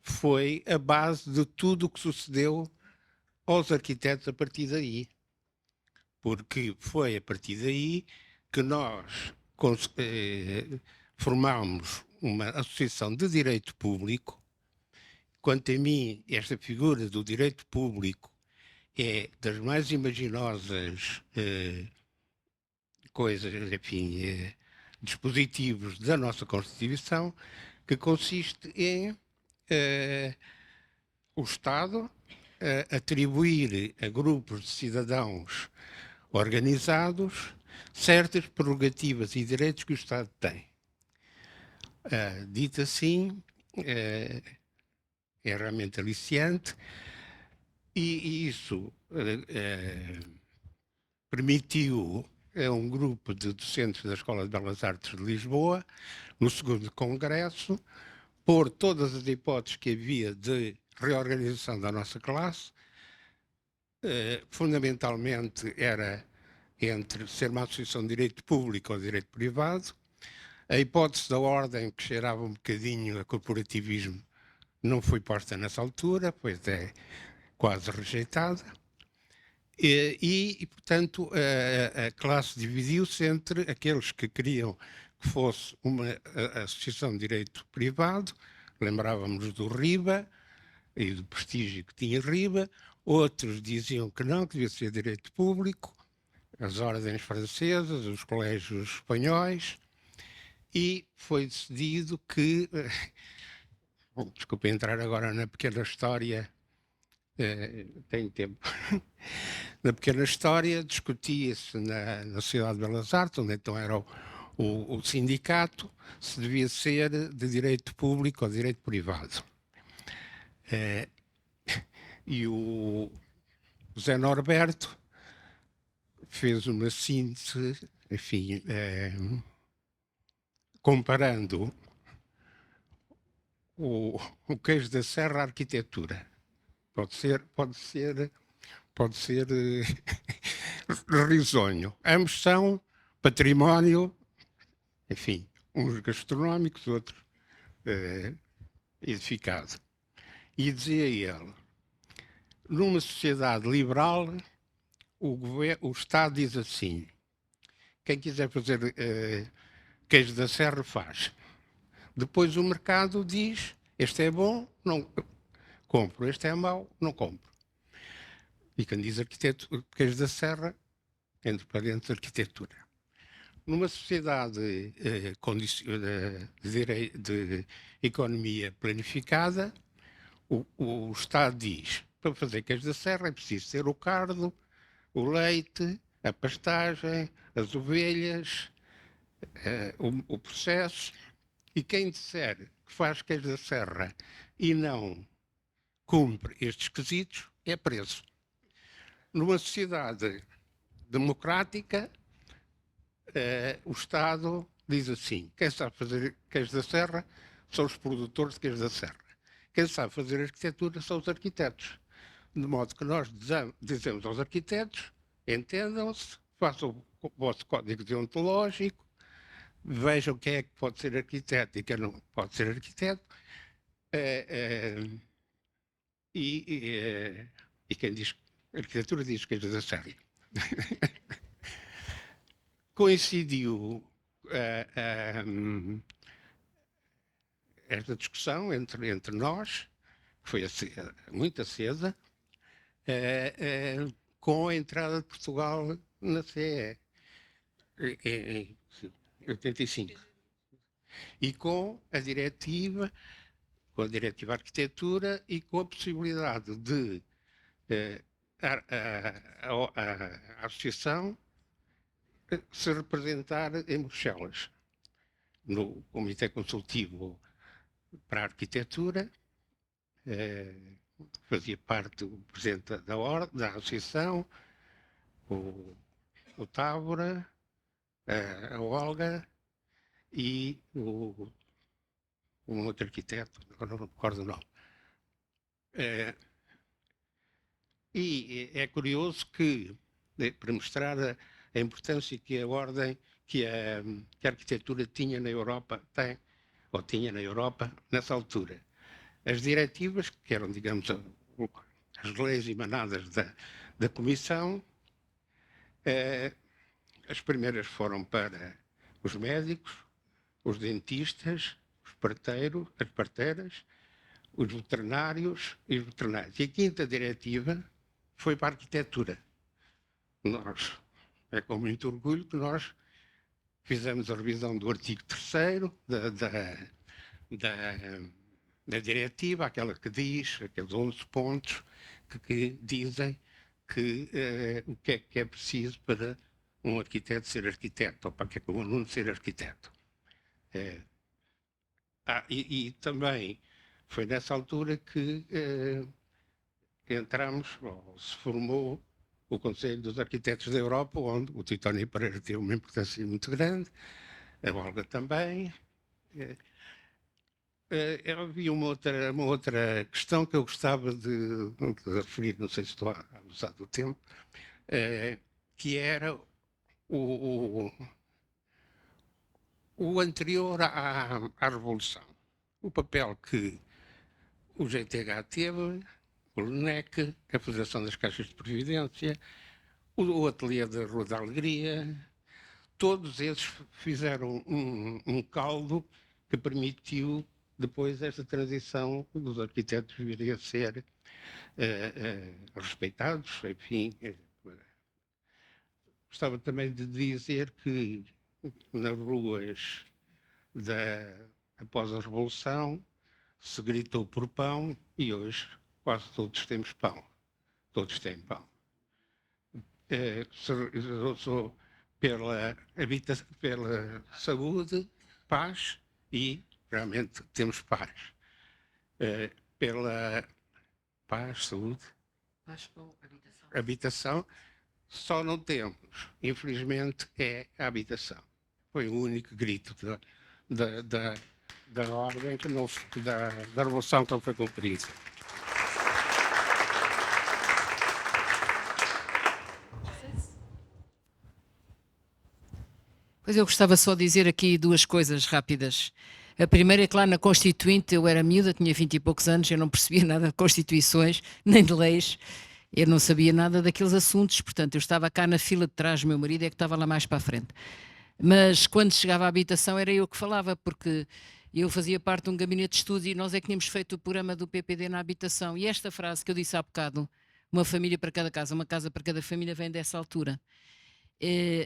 foi a base de tudo o que sucedeu aos arquitetos a partir daí. Porque foi a partir daí que nós formámos uma associação de direito público. Quanto a mim, esta figura do direito público é das mais imaginosas coisas, enfim, dispositivos da nossa Constituição, que consiste em o Estado atribuir a grupos de cidadãos organizados certas prerrogativas e direitos que o Estado tem. Dito assim, é realmente aliciante e isso permitiu a um grupo de docentes da Escola de Belas Artes de Lisboa, no segundo congresso, pôr todas as hipóteses que havia de reorganização da nossa classe. Fundamentalmente era entre ser uma associação de direito público ou direito privado. A hipótese da ordem, que cheirava um bocadinho a corporativismo, não foi posta nessa altura, pois é quase rejeitada. E portanto, a classe dividiu-se entre aqueles que queriam que fosse uma associação de direito privado, lembrávamos do RIBA e do prestígio que tinha RIBA, outros diziam que não, que devia ser direito público, as ordens francesas, os colégios espanhóis, e foi decidido que, desculpe entrar agora na pequena história, tenho tempo, na pequena história discutia-se na Sociedade de Belas Artes, onde então era o sindicato se devia ser de direito público ou de direito privado. E o Zé Norberto fez uma síntese, enfim, comparando o queijo da serra à arquitetura. Pode ser risonho. Ambos são património, enfim, uns gastronómicos, outros edificado. E dizia ele, numa sociedade liberal, o Estado diz assim, quem quiser fazer queijo da serra faz. Depois o mercado diz, este é bom, não compro, este é mau, não compro. E quem diz queijo da serra, entra para dentro da arquitetura. Numa sociedade de economia planificada, o Estado diz, para fazer queijo da serra é preciso ter o cardo, o leite, a pastagem, as ovelhas, o processo, e quem disser que faz queijo da serra e não cumpre estes quesitos é preso. Numa sociedade democrática, o Estado diz assim, quem sabe fazer queijo da serra são os produtores de queijo da serra. Quem sabe fazer arquitetura são os arquitetos. De modo que nós dizemos aos arquitetos, entendam-se, façam o vosso código deontológico, vejam quem é que pode ser arquiteto e quem não pode ser arquiteto, e quem diz arquitetura diz queijo da serra. Coincidiu esta discussão entre nós, que foi muito acesa, com a entrada de Portugal na CE em 85. E com a diretiva arquitetura e com a possibilidade de a associação se representar em Bruxelas, no Comitê Consultivo para a Arquitetura, fazia parte o presidente da associação, o Távora, a Olga e um outro arquiteto, agora não recordo o nome. E é curioso que, para mostrar a importância que a ordem, que a arquitetura tinha na Europa, tinha na Europa nessa altura. As diretivas, que eram, digamos, as leis emanadas da Comissão, as primeiras foram para os médicos, os dentistas, as parteiras, os veterinários e os veterinários. E a quinta diretiva foi para a arquitetura. É com muito orgulho que nós fizemos a revisão do artigo 3º da diretiva, aquela que diz, aqueles 11 pontos que dizem o que é preciso para um arquiteto ser arquiteto, ou para que um aluno ser arquiteto. E também foi nessa altura que entramos, ou se formou, o Conselho dos Arquitetos da Europa, onde o Titónio Pereira teve uma importância muito grande, a Olga também. Havia uma outra questão que eu gostava de referir, não sei se estou a abusar do tempo, que era o anterior à Revolução. O papel que o GTH teve, o LNEC, a Federação das Caixas de Previdência, o Ateliê da Rua da Alegria, todos esses fizeram um caldo que permitiu depois esta transição dos arquitetos virem a ser respeitados, enfim. Gostava também de dizer que nas ruas após a Revolução se gritou por pão e hoje quase todos temos pão. Todos têm pão. pela saúde, paz, e realmente temos paz. Pela paz, saúde, habitação, só não temos, infelizmente, é a habitação. Foi o único grito da ordem que não, da revolução que não foi cumprida. Pois eu gostava só de dizer aqui duas coisas rápidas. A primeira é que lá na Constituinte eu era miúda, tinha 20 e poucos anos, eu não percebia nada de constituições, nem de leis, eu não sabia nada daqueles assuntos, portanto eu estava cá na fila de trás, meu marido é que estava lá mais para a frente. Mas quando chegava à habitação era eu que falava, porque eu fazia parte de um gabinete de estudo e nós é que tínhamos feito o programa do PPD na habitação. E esta frase que eu disse há bocado, uma família para cada casa, uma casa para cada família, vem dessa altura.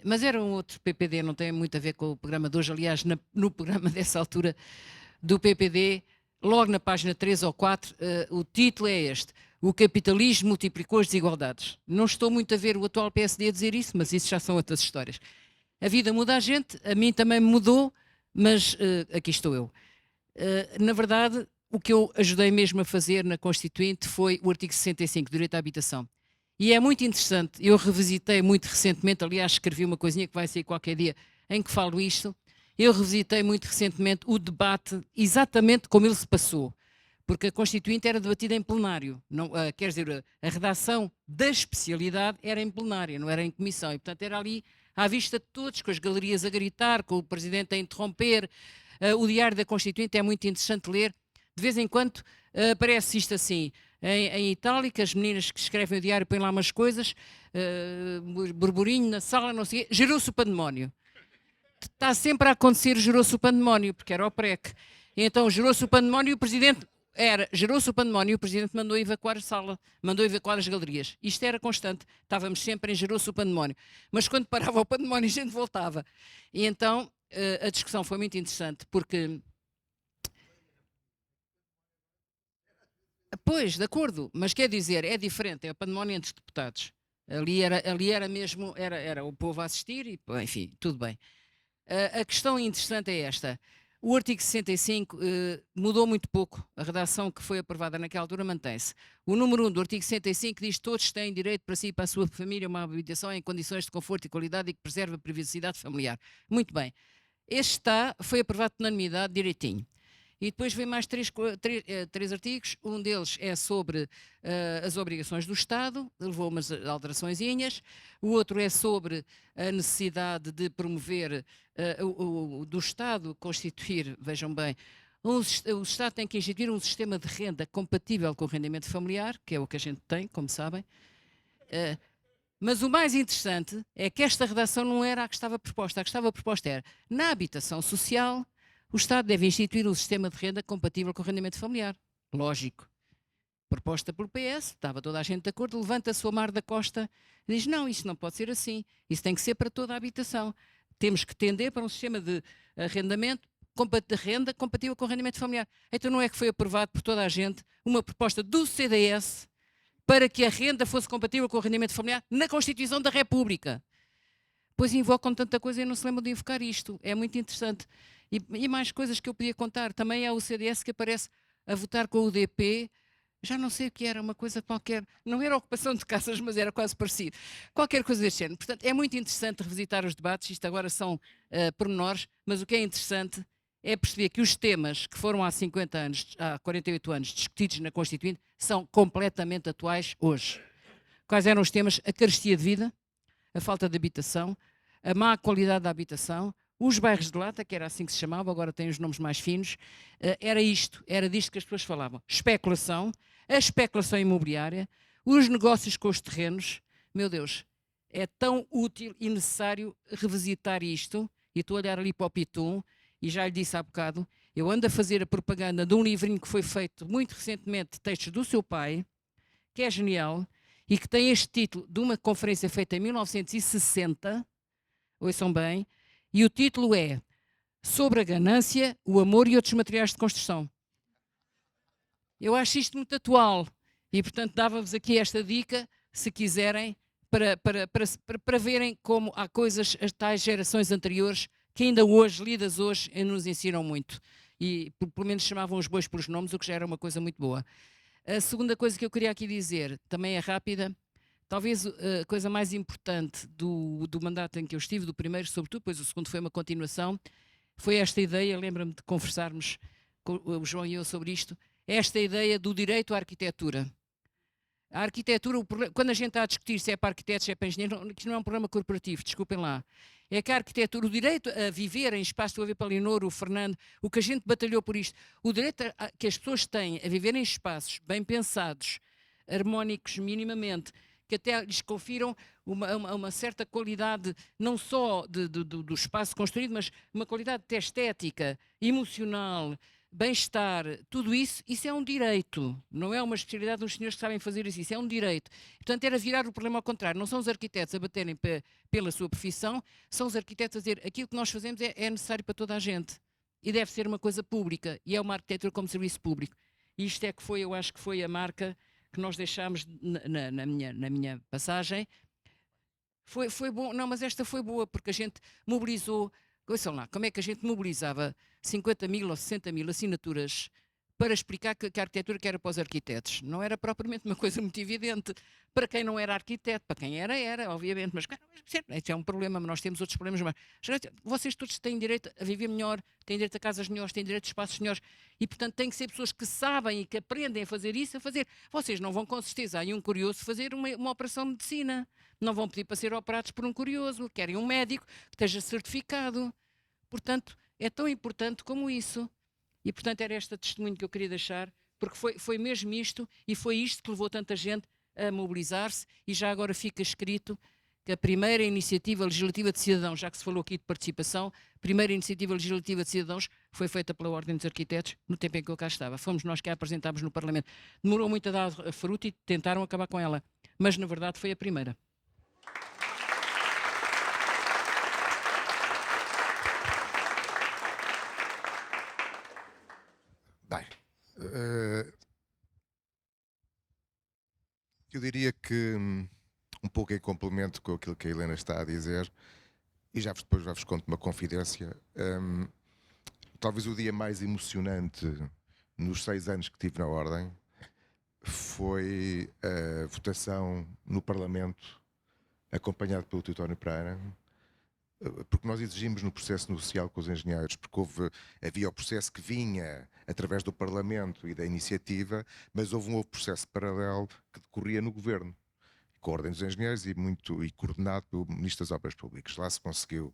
Mas era um outro PPD, não tem muito a ver com o programa de hoje. Aliás, no programa dessa altura do PPD, logo na página 3 ou 4, o título é este: o capitalismo multiplicou as desigualdades. Não estou muito a ver o atual PSD a dizer isso, mas isso já são outras histórias. A vida muda a gente, a mim também me mudou, mas aqui estou eu. Na verdade, o que eu ajudei mesmo a fazer na Constituinte foi o artigo 65, direito à habitação. E é muito interessante, eu revisitei muito recentemente, aliás escrevi uma coisinha que vai sair qualquer dia em que falo isto, eu revisitei muito recentemente o debate exatamente como ele se passou, porque a Constituinte era debatida em plenário, não, quer dizer, a redação da especialidade era em plenário, não era em comissão, e portanto era ali à vista de todos, com as galerias a gritar, com o Presidente a interromper. O Diário da Constituinte é muito interessante ler, de vez em quando aparece isto assim, em itálico, as meninas que escrevem o diário põem lá umas coisas, burburinho na sala, não sei o quê, gerou-se o pandemónio. Está sempre a acontecer, gerou-se o pandemónio, porque era o PREC. E então gerou-se o pandemónio e o Presidente... gerou-se o pandemónio e o Presidente mandou evacuar a sala, mandou evacuar as galerias. Isto era constante, estávamos sempre em gerou-se o pandemónio. Mas quando parava o pandemónio a gente voltava. E então a discussão foi muito interessante, porque... Pois, de acordo, mas quer dizer, é diferente, é o pandemónio entre deputados. Ali era mesmo, era o povo a assistir e, enfim, tudo bem. A questão interessante é esta. O artigo 65 mudou muito pouco. A redação que foi aprovada naquela altura mantém-se. O número 1 do artigo 65 diz que todos têm direito para si e para a sua família uma habitação em condições de conforto e qualidade e que preserve a privacidade familiar. Muito bem. Este foi aprovado por unanimidade direitinho. E depois vem mais três artigos, um deles é sobre as obrigações do Estado, levou umas alteraçõezinhas, o outro é sobre a necessidade de promover, do Estado constituir, vejam bem, o Estado tem que instituir um sistema de renda compatível com o rendimento familiar, que é o que a gente tem, como sabem, mas o mais interessante é que esta redação não era a que estava proposta era, na habitação social, o Estado deve instituir um sistema de renda compatível com o rendimento familiar. Lógico. Proposta pelo PS, estava toda a gente de acordo, levanta-se o Amar da Costa e diz, não, isso não pode ser assim, isso tem que ser para toda a habitação. Temos que tender para um sistema de arrendamento de renda compatível com o rendimento familiar. Então não é que foi aprovado por toda a gente uma proposta do CDS para que a renda fosse compatível com o rendimento familiar na Constituição da República. Pois invocam tanta coisa e não se lembram de invocar isto. É muito interessante. E mais coisas que eu podia contar. Também é o CDS que aparece a votar com o UDP. Já não sei o que era, uma coisa qualquer. Não era ocupação de casas, mas era quase parecido. Qualquer coisa deste género. Portanto, é muito interessante revisitar os debates. Isto agora são pormenores, mas o que é interessante é perceber que os temas que foram há 50 anos, há 48 anos, discutidos na Constituinte, são completamente atuais hoje. Quais eram os temas? A carestia de vida, a falta de habitação, a má qualidade da habitação, os bairros de lata, que era assim que se chamava, agora tem os nomes mais finos, era disto que as pessoas falavam. Especulação, a especulação imobiliária, os negócios com os terrenos. Meu Deus, é tão útil e necessário revisitar isto, e estou a olhar ali para o Pitum, e já lhe disse há bocado, eu ando a fazer a propaganda de um livrinho que foi feito muito recentemente, de textos do seu pai, que é genial, e que tem este título de uma conferência feita em 1960, ouçam bem, e o título é Sobre a Ganância, o Amor e Outros Materiais de Construção. Eu acho isto muito atual e, portanto, dava-vos aqui esta dica, se quiserem, para verem como há coisas, as tais gerações anteriores, que ainda hoje, lidas hoje, nos ensinam muito. E pelo menos chamavam os bois pelos nomes, o que já era uma coisa muito boa. A segunda coisa que eu queria aqui dizer, também é rápida, talvez a coisa mais importante do mandato em que eu estive, do primeiro sobretudo, depois o segundo foi uma continuação, foi esta ideia, lembro-me de conversarmos com o João e eu sobre isto, esta ideia do direito à arquitetura. A arquitetura, quando a gente está a discutir se é para arquitetos, se é para engenheiros, isto não é um problema corporativo, desculpem lá. É que a arquitetura, o direito a viver em espaço, estou a ver para a Leonor, o Fernando, o que a gente batalhou por isto, o direito que as pessoas têm a viver em espaços bem pensados, harmónicos minimamente, que até lhes confiram uma certa qualidade, não só do espaço construído, mas uma qualidade até estética, emocional, bem-estar, tudo isso, isso é um direito, não é uma especialidade dos senhores que sabem fazer isso é um direito. Portanto, era virar o problema ao contrário, não são os arquitetos a baterem pela sua profissão, são os arquitetos a dizer aquilo que nós fazemos é necessário para toda a gente e deve ser uma coisa pública e é uma arquitetura como serviço público. E isto é que foi, eu acho que foi a marca que nós deixámos na minha passagem. Foi bom, não, mas esta foi boa porque a gente mobilizou. Ouçam lá, como é que a gente mobilizava 50 mil ou 60 mil assinaturas para explicar que a arquitetura que era para os arquitetos? Não era propriamente uma coisa muito evidente. Para quem não era arquiteto, para quem era, obviamente. Mas isso é um problema, mas nós temos outros problemas. Mas vocês todos têm direito a viver melhor, têm direito a casas melhores, têm direito a espaços melhores. E, portanto, têm que ser pessoas que sabem e que aprendem a fazer isso, a fazer. Vocês não vão, com certeza, aí um curioso fazer uma operação de medicina. Não vão pedir para ser operados por um curioso. Querem um médico que esteja certificado. Portanto, é tão importante como isso. E, portanto, era este testemunho que eu queria deixar, porque foi mesmo isto, e foi isto que levou tanta gente a mobilizar-se, e já agora fica escrito que a primeira iniciativa legislativa de cidadãos, já que se falou aqui de participação, a primeira iniciativa legislativa de cidadãos foi feita pela Ordem dos Arquitetos no tempo em que eu cá estava. Fomos nós que a apresentámos no Parlamento. Demorou muito a dar a fruto e tentaram acabar com ela, mas na verdade foi a primeira. Bem, eu diria que um pouco em complemento com aquilo que a Helena está a dizer, e depois já vos conto uma confidência, talvez o dia mais emocionante nos 6 anos que tive na Ordem foi a votação no Parlamento, acompanhado pelo Teutónio Pereira, porque nós exigimos no processo negocial com os engenheiros, porque havia o processo que vinha através do Parlamento e da iniciativa, mas houve um outro processo paralelo que decorria no Governo, com a Ordem dos Engenheiros e coordenado pelo Ministro das Obras Públicas. Lá se conseguiu,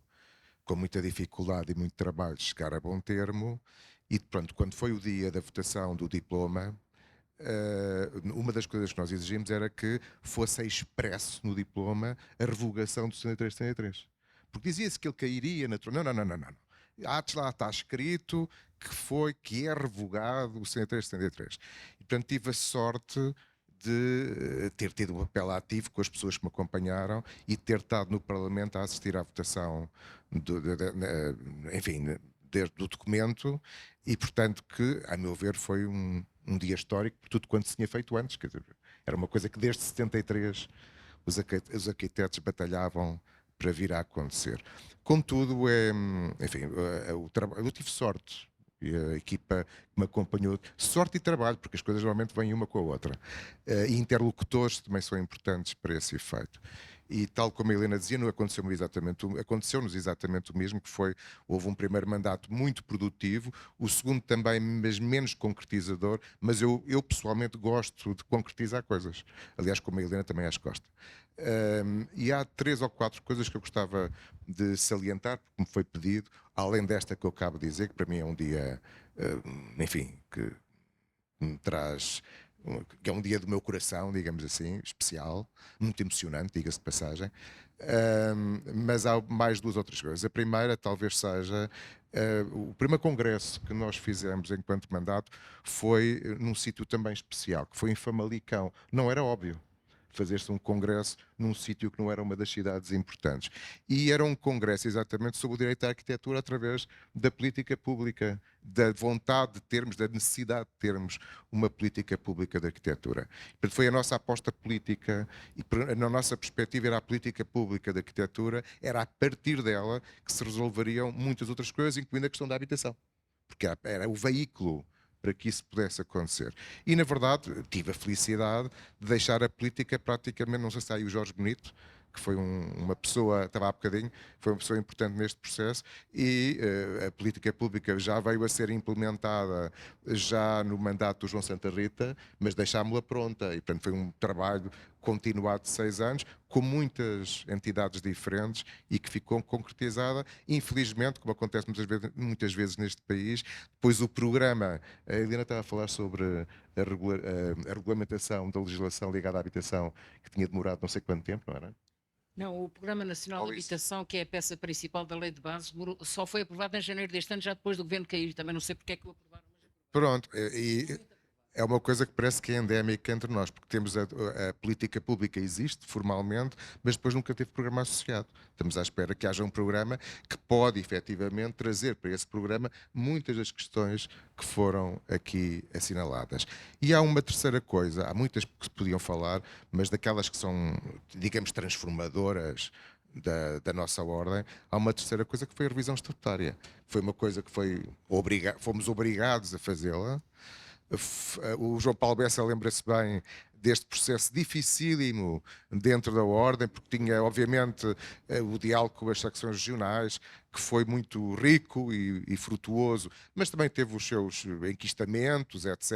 com muita dificuldade e muito trabalho, chegar a bom termo, e pronto, quando foi o dia da votação do diploma, uma das coisas que nós exigimos era que fosse expresso no diploma a revogação do 73-73. Porque dizia-se que ele cairia na... Não. Lá está escrito que é revogado o 73-73. E, portanto, tive a sorte de ter tido um papel ativo com as pessoas que me acompanharam e ter estado no Parlamento a assistir à votação do documento e, portanto, que, a meu ver, foi um dia histórico por tudo quanto se tinha feito antes. Quer dizer, era uma coisa que desde 73 os arquitetos batalhavam para vir a acontecer. Contudo, eu tive sorte, e a equipa que me acompanhou, sorte e trabalho, porque as coisas normalmente vêm uma com a outra. E interlocutores também são importantes para esse efeito. E tal como a Helena dizia, aconteceu-nos exatamente o mesmo, que houve um primeiro mandato muito produtivo, o segundo também, mas menos concretizador, mas eu pessoalmente gosto de concretizar coisas. Aliás, como a Helena também acho que gosta. E há 3 ou 4 coisas que eu gostava de salientar, porque me foi pedido, além desta que eu acabo de dizer, que para mim é um dia, que me traz... que é um dia do meu coração, digamos assim, especial, muito emocionante, diga-se de passagem, mas há mais 2 outras coisas. A primeira talvez seja o primeiro congresso que nós fizemos enquanto mandato foi num sítio também especial, que foi em Famalicão. Não era óbvio. fazer-se um congresso num sítio que não era uma das cidades importantes. E era um congresso exatamente sobre o direito à arquitetura através da política pública, da vontade de termos, da necessidade de termos uma política pública de arquitetura. Portanto, foi a nossa aposta política e, na nossa perspectiva, era a política pública de arquitetura, era a partir dela que se resolveriam muitas outras coisas, incluindo a questão da habitação, porque era o veículo para que isso pudesse acontecer. E, na verdade, tive a felicidade de deixar a política praticamente, não sei se está aí o Jorge Bonito, que foi uma pessoa, estava há bocadinho, foi uma pessoa importante neste processo, e a política pública já veio a ser implementada já no mandato do João Santa Rita, mas deixámo-la pronta, e portanto foi um trabalho continuado de 6 anos, com muitas entidades diferentes e que ficou concretizada, infelizmente, como acontece muitas vezes neste país, depois o programa, a Helena estava a falar sobre a regulamentação da legislação ligada à habitação, que tinha demorado não sei quanto tempo, não era? Não, o Programa Nacional de Habitação, que é a peça principal da Lei de Base, só foi aprovado em janeiro deste ano, já depois do governo cair. Também não sei porque é que o aprovaram. Pronto, e é uma coisa que parece que é endémica entre nós, porque temos a política pública existe formalmente, mas depois nunca teve programa associado. Estamos à espera que haja um programa que pode efetivamente trazer para esse programa muitas das questões que foram aqui assinaladas. E há uma terceira coisa, há muitas que se podiam falar, mas daquelas que são, digamos, transformadoras da nossa ordem, há uma terceira coisa que foi a revisão estatutária. Foi uma coisa que fomos obrigados a fazê-la. O João Paulo Bessa lembra-se bem deste processo dificílimo dentro da ordem, porque tinha, obviamente, o diálogo com as secções regionais, que foi muito rico e frutuoso, mas também teve os seus enquistamentos, etc.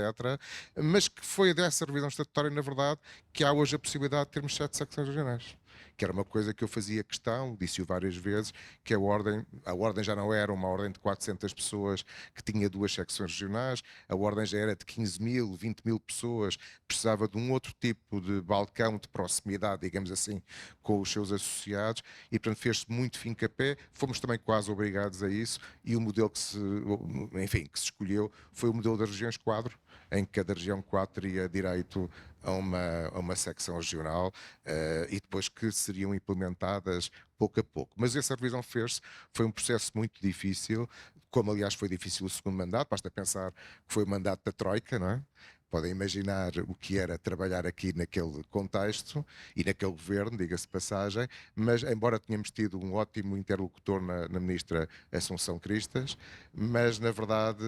Mas que foi dessa revisão estatutária, na verdade, que há hoje a possibilidade de termos 7 secções regionais. Que era uma coisa que eu fazia questão, disse-o várias vezes, que a ordem já não era uma ordem de 400 pessoas que tinha 2 secções regionais, a ordem já era de 15 mil, 20 mil pessoas, precisava de um outro tipo de balcão de proximidade, digamos assim, com os seus associados, e portanto fez-se muito fincapé, fomos também quase obrigados a isso, e o modelo que se escolheu foi o modelo das regiões quadro, em que cada região quadro teria direito a uma secção regional e depois que seriam implementadas pouco a pouco. Mas essa revisão foi um processo muito difícil, como aliás foi difícil o segundo mandato, basta pensar que foi o mandato da Troika, não é? Podem imaginar o que era trabalhar aqui naquele contexto e naquele governo, diga-se de passagem, mas embora tenhamos tido um ótimo interlocutor na ministra Assunção Cristas, mas na verdade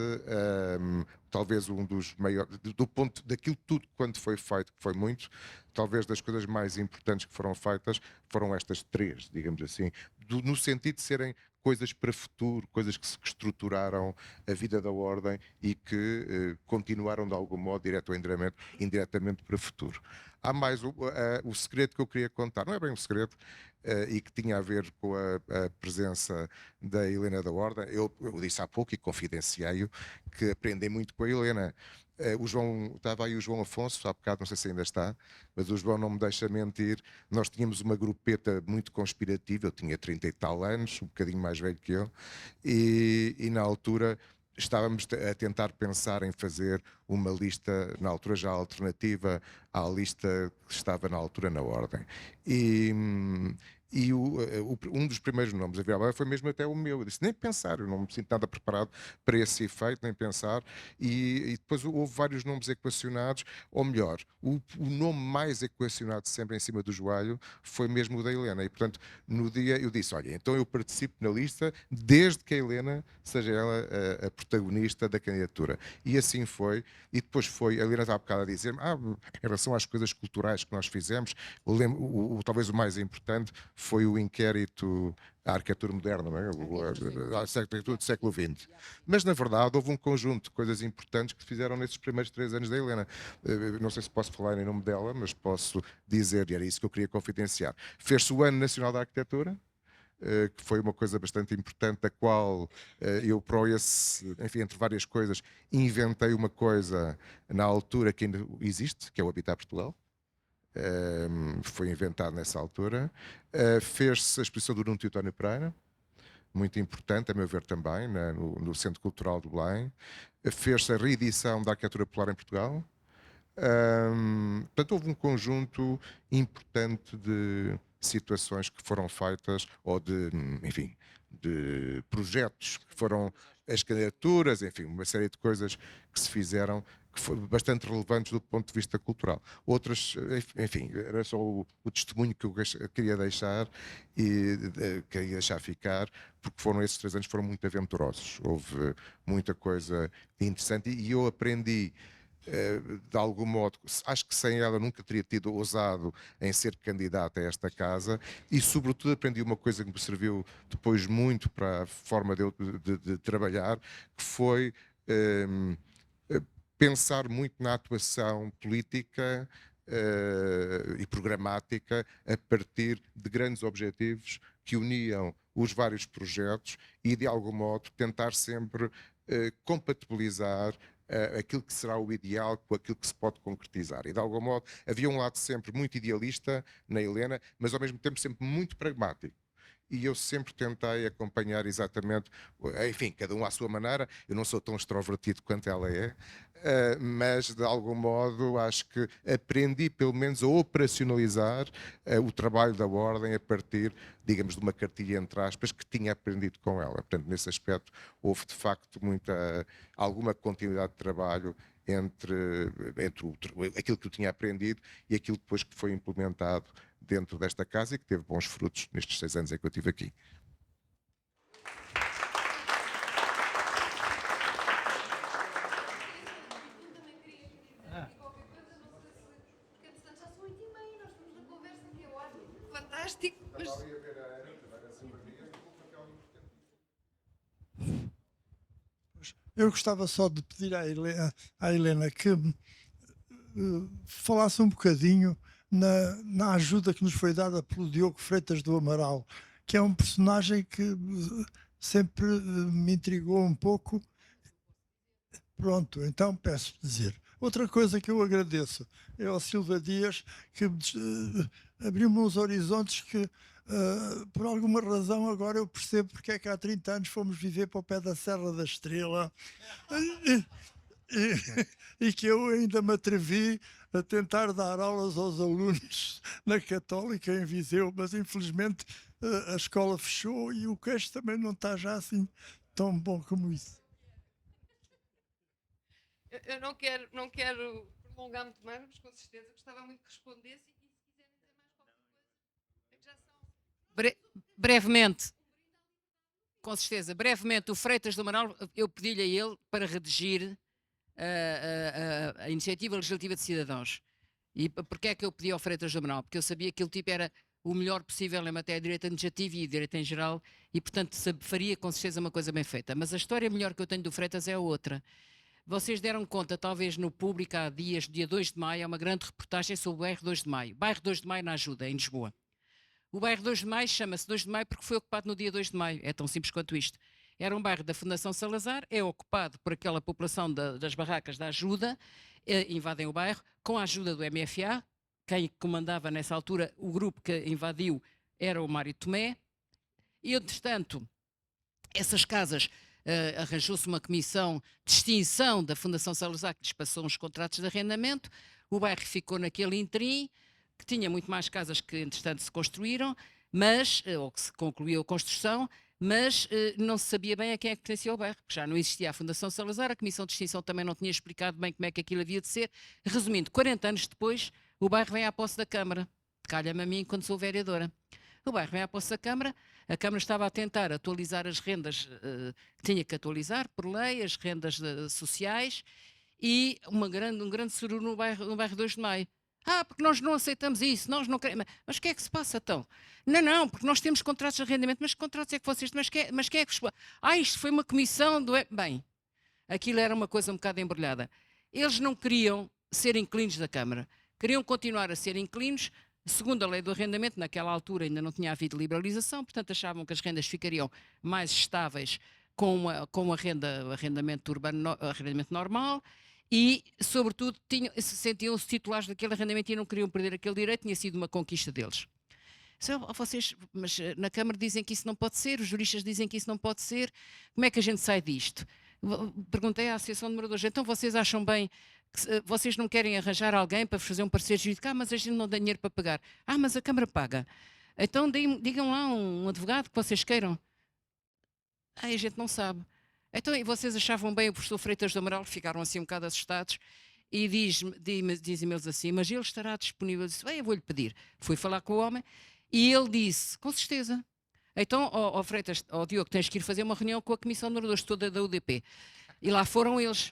talvez um dos maiores, do ponto daquilo tudo quando foi feito, que foi muito, talvez das coisas mais importantes que foram feitas foram estas 3, digamos assim, no sentido de serem coisas para futuro, coisas que estruturaram a vida da ordem e que continuaram de algum modo, direto ou indiretamente para o futuro. Há mais o segredo que eu queria contar, não é bem um segredo, e que tinha a ver com a presença da Helena da Ordem. Eu disse há pouco e confidenciei-o que aprendi muito com a Helena. Estava aí o João Afonso, há bocado, não sei se ainda está, mas o João não me deixa mentir. Nós tínhamos uma grupeta muito conspirativa, eu tinha 30 e tal anos, um bocadinho mais velho que eu, e na altura estávamos a tentar pensar em fazer uma lista, na altura já alternativa à lista que estava na altura na Ordem. E um dos primeiros nomes a virar foi mesmo até o meu. Eu disse, nem pensar, eu não me sinto nada preparado para esse efeito, nem pensar. E depois houve vários nomes equacionados, ou melhor, o nome mais equacionado sempre em cima do joelho foi mesmo o da Helena. E portanto, no dia eu disse, olha, então eu participo na lista desde que a Helena seja ela a protagonista da candidatura. E assim foi. E depois foi, a Helena estava há bocado a dizer, em relação às coisas culturais que nós fizemos, talvez o mais importante foi o inquérito à arquitetura moderna, não é? A arquitetura do século XX. Mas, na verdade, houve um conjunto de coisas importantes que se fizeram nesses primeiros 3 anos da Helena. Não sei se posso falar em nome dela, mas posso dizer, e era isso que eu queria confidenciar. Fez-se o Ano Nacional da Arquitetura, que foi uma coisa bastante importante, da qual eu, enfim, entre várias coisas, inventei uma coisa na altura que ainda existe, que é o Habitat Portugal. Foi inventado nessa altura. Fez-se a exposição do Nuno Teotónio Pereira, muito importante, a meu ver também, no Centro Cultural do Belém. Fez-se a reedição da Arquitetura Popular em Portugal. Portanto, houve um conjunto importante de situações que foram feitas, ou de, enfim, de projetos que foram as candidaturas, enfim, uma série de coisas que se fizeram que foram bastante relevantes do ponto de vista cultural. Outras, enfim, era só o testemunho que eu queria deixar e queria deixar ficar, porque esses 3 anos foram muito aventurosos. Houve muita coisa interessante e eu aprendi de algum modo, acho que sem ela nunca teria tido ousado em ser candidato a esta casa e sobretudo aprendi uma coisa que me serviu depois muito para a forma de trabalhar, que foi pensar muito na atuação política e programática a partir de grandes objetivos que uniam os vários projetos e de algum modo tentar sempre compatibilizar aquilo que será o ideal com aquilo que se pode concretizar. E de algum modo havia um lado sempre muito idealista na Helena, mas ao mesmo tempo sempre muito pragmático. E eu sempre tentei acompanhar exatamente, enfim, cada um à sua maneira. Eu não sou tão extrovertido quanto ela é, mas de algum modo acho que aprendi pelo menos a operacionalizar o trabalho da Ordem a partir, digamos, de uma cartilha entre aspas que tinha aprendido com ela. Portanto, nesse aspecto houve de facto alguma continuidade de trabalho entre aquilo que eu tinha aprendido e aquilo depois que foi implementado dentro desta casa e que teve bons frutos nestes 6 anos em que eu estive aqui. Fantástico. Mas... Eu gostava só de pedir à Helena que falasse um bocadinho na ajuda que nos foi dada pelo Diogo Freitas do Amaral, que é um personagem que sempre me intrigou um pouco. Pronto, então peço dizer. Outra coisa que eu agradeço é ao Silva Dias, que abriu-me uns horizontes que, por alguma razão, agora eu percebo porque é que há 30 anos fomos viver para o pé da Serra da Estrela e que eu ainda me atrevi a tentar dar aulas aos alunos na Católica em Viseu, mas infelizmente a escola fechou e o queixo também não está já assim tão bom como isso. Eu não quero prolongar muito mais, mas com certeza gostava muito que respondesse e se quiserem dizer mais qualquer coisa. Já são... Brevemente, com certeza, brevemente, o Freitas do Amaral, eu pedi-lhe a ele para redigir a Iniciativa Legislativa de Cidadãos. E porquê é que eu pedi ao Freitas do Amaral? Porque eu sabia que ele tipo era o melhor possível em matéria de direito administrativo e direito em geral e, portanto, faria com certeza uma coisa bem feita. Mas a história melhor que eu tenho do Freitas é a outra. Vocês deram conta, talvez no Público, há dias, dia 2 de maio, há uma grande reportagem sobre o bairro 2 de Maio. Bairro 2 de Maio na Ajuda, em Lisboa. O bairro 2 de Maio chama-se 2 de Maio porque foi ocupado no dia 2 de Maio. É tão simples quanto isto. Era um bairro da Fundação Salazar, é ocupado por aquela população das barracas da Ajuda, invadem o bairro, com a ajuda do MFA. Quem comandava nessa altura o grupo que invadiu era o Mário Tomé. E, entretanto, essas casas... arranjou-se uma comissão de extinção da Fundação Salazar que lhes passou uns contratos de arrendamento, o bairro ficou naquele interim, que tinha muito mais casas que entretanto se construíram, mas, ou que se concluiu a construção, mas não se sabia bem a quem é que pertencia o bairro, porque já não existia a Fundação Salazar, a comissão de extinção também não tinha explicado bem como é que aquilo havia de ser. Resumindo, 40 anos depois, o bairro vem à posse da Câmara, calha-me a mim quando sou vereadora. O bairro vem à posse da Câmara, a Câmara estava a tentar atualizar as rendas que tinha que atualizar, por lei, as rendas sociais, e um grande sururu no bairro 2 de Maio. Porque nós não aceitamos isso, nós não queremos. Mas o que é que se passa então? Não, porque nós temos contratos de arrendamento, mas que contratos é que vocês têm? Mas quem é que... isto foi uma comissão do... Bem, aquilo era uma coisa um bocado embrulhada. Eles não queriam ser inquilinos da Câmara, queriam continuar a ser inquilinos. Segundo a lei do arrendamento, naquela altura ainda não tinha havido liberalização, portanto achavam que as rendas ficariam mais estáveis com arrendamento urbano, arrendamento normal e, sobretudo, sentiam-se titulares daquele arrendamento e não queriam perder aquele direito, tinha sido uma conquista deles. Mas na Câmara dizem que isso não pode ser, os juristas dizem que isso não pode ser, como é que a gente sai disto? Perguntei à Associação de Moradores, então vocês acham bem vocês não querem arranjar alguém para fazer um parecer jurídico? Ah, mas a gente não dá dinheiro para pagar. Ah, mas a Câmara paga. Então digam lá um advogado que vocês queiram. Ah, a gente não sabe. Então, e vocês achavam bem o professor Freitas do Amaral, ficaram assim um bocado assustados, e dizem-me eles assim, mas ele estará disponível. Eu disse, bem, eu vou-lhe pedir. Fui falar com o homem, e ele disse, com certeza. Então, ó Freitas, ó Diogo, tens que ir fazer uma reunião com a Comissão de Oradores toda da UDP. E lá foram eles.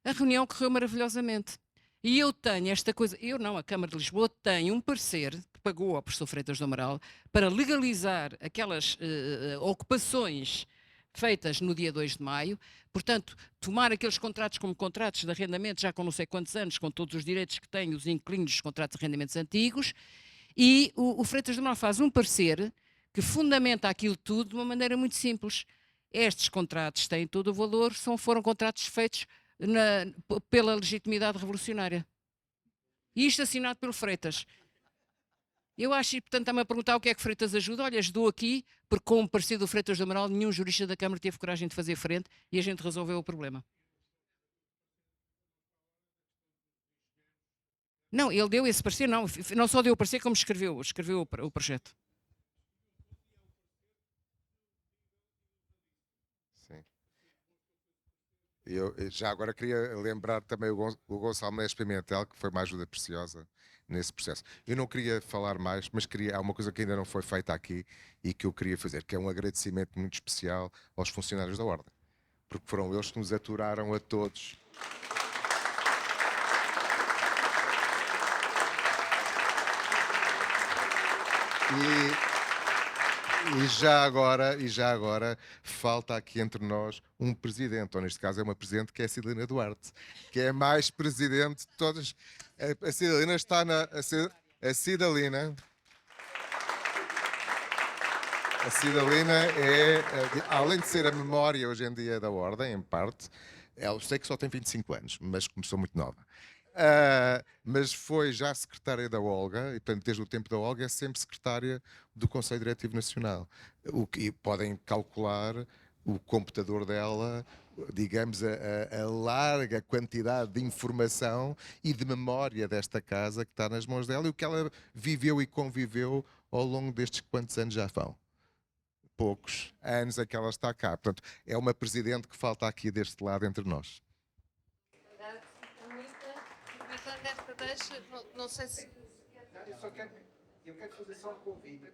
A reunião correu maravilhosamente. E eu tenho esta coisa, eu não, a Câmara de Lisboa tem um parecer que pagou ao professor Freitas do Amaral para legalizar aquelas ocupações feitas no dia 2 de maio, portanto, tomar aqueles contratos como contratos de arrendamento, já com não sei quantos anos, com todos os direitos que têm os inquilinos dos contratos de arrendamentos antigos, e o Freitas do Amaral faz um parecer que fundamenta aquilo tudo de uma maneira muito simples. Estes contratos têm todo o valor, foram contratos feitos pela legitimidade revolucionária. E isto assinado pelo Freitas. Eu acho, e portanto, está-me a perguntar o que é que Freitas ajuda. Olha, ajudou aqui, porque com o parecer do Freitas do Amaral, nenhum jurista da Câmara teve coragem de fazer frente e a gente resolveu o problema. Não, ele deu esse parecer, não só deu o parecer, como escreveu o projeto. Sim. Eu já agora queria lembrar também o Gonçalo Menezes Pimentel, que foi uma ajuda preciosa nesse processo. Eu não queria falar mais, mas há uma coisa que ainda não foi feita aqui e que eu queria fazer, que é um agradecimento muito especial aos funcionários da Ordem, porque foram eles que nos aturaram a todos. E já agora falta aqui entre nós um presidente, ou neste caso é uma presidente, que é a Cidalina Duarte, que é a mais presidente de todas. A Cidalina está na... A Cidalina é, além de ser a memória hoje em dia da Ordem, em parte, eu sei que só tem 25 anos, mas começou muito nova. Mas foi já secretária da Olga, e portanto desde o tempo da Olga é sempre secretária do Conselho Diretivo Nacional. O que podem calcular o computador dela, digamos, a larga quantidade de informação e de memória desta casa que está nas mãos dela e o que ela viveu e conviveu ao longo destes quantos anos já vão. Poucos anos a que ela está cá. Portanto, é uma presidente que falta aqui deste lado entre nós. Não sei se... Eu quero fazer só um convite.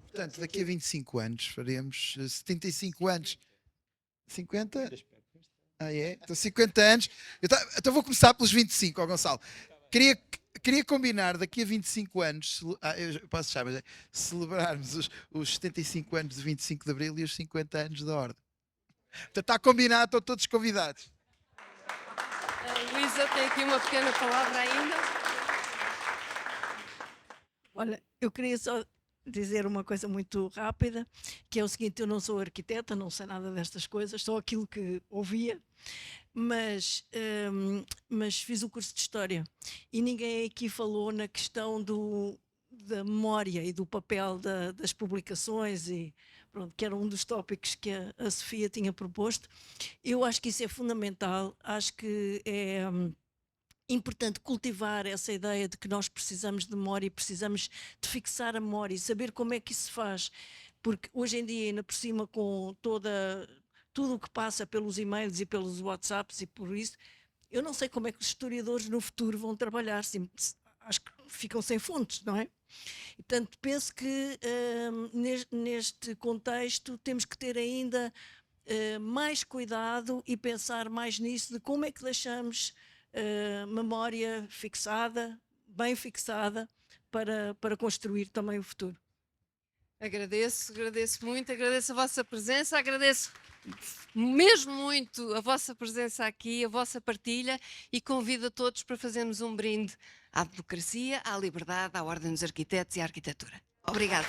Portanto, daqui a 25 anos, faremos 75 anos. 50? Ah, é? Então, 50 anos. Então vou começar pelos 25, ó Gonçalo. Queria combinar daqui a 25 anos, eu posso deixar, mas celebrarmos os 75 anos de 25 de Abril e os 50 anos da Ordem. Portanto, está combinado, estão todos convidados. Luísa tem aqui uma pequena palavra ainda. Olha, eu queria só dizer uma coisa muito rápida, que é o seguinte: eu não sou arquiteta, não sei nada destas coisas, só aquilo que ouvia, mas fiz o curso de História e ninguém aqui falou na questão da memória e do papel das publicações, e pronto, que era um dos tópicos que a Sofia tinha proposto. Eu acho que isso é fundamental, acho que é importante cultivar essa ideia de que nós precisamos de memória e precisamos de fixar a memória e saber como é que isso se faz, porque hoje em dia, ainda por cima, com tudo o que passa pelos e-mails e pelos WhatsApps e por isso, eu não sei como é que os historiadores no futuro vão trabalhar, acho que ficam sem fontes, não é? E, portanto, penso que neste contexto temos que ter ainda mais cuidado e pensar mais nisso, de como é que deixamos memória fixada, bem fixada, para construir também o futuro. Agradeço muito, agradeço a vossa presença, agradeço mesmo muito a vossa presença aqui, a vossa partilha, e convido a todos para fazermos um brinde à democracia, à liberdade, à ordem dos arquitetos e à arquitetura. Obrigada.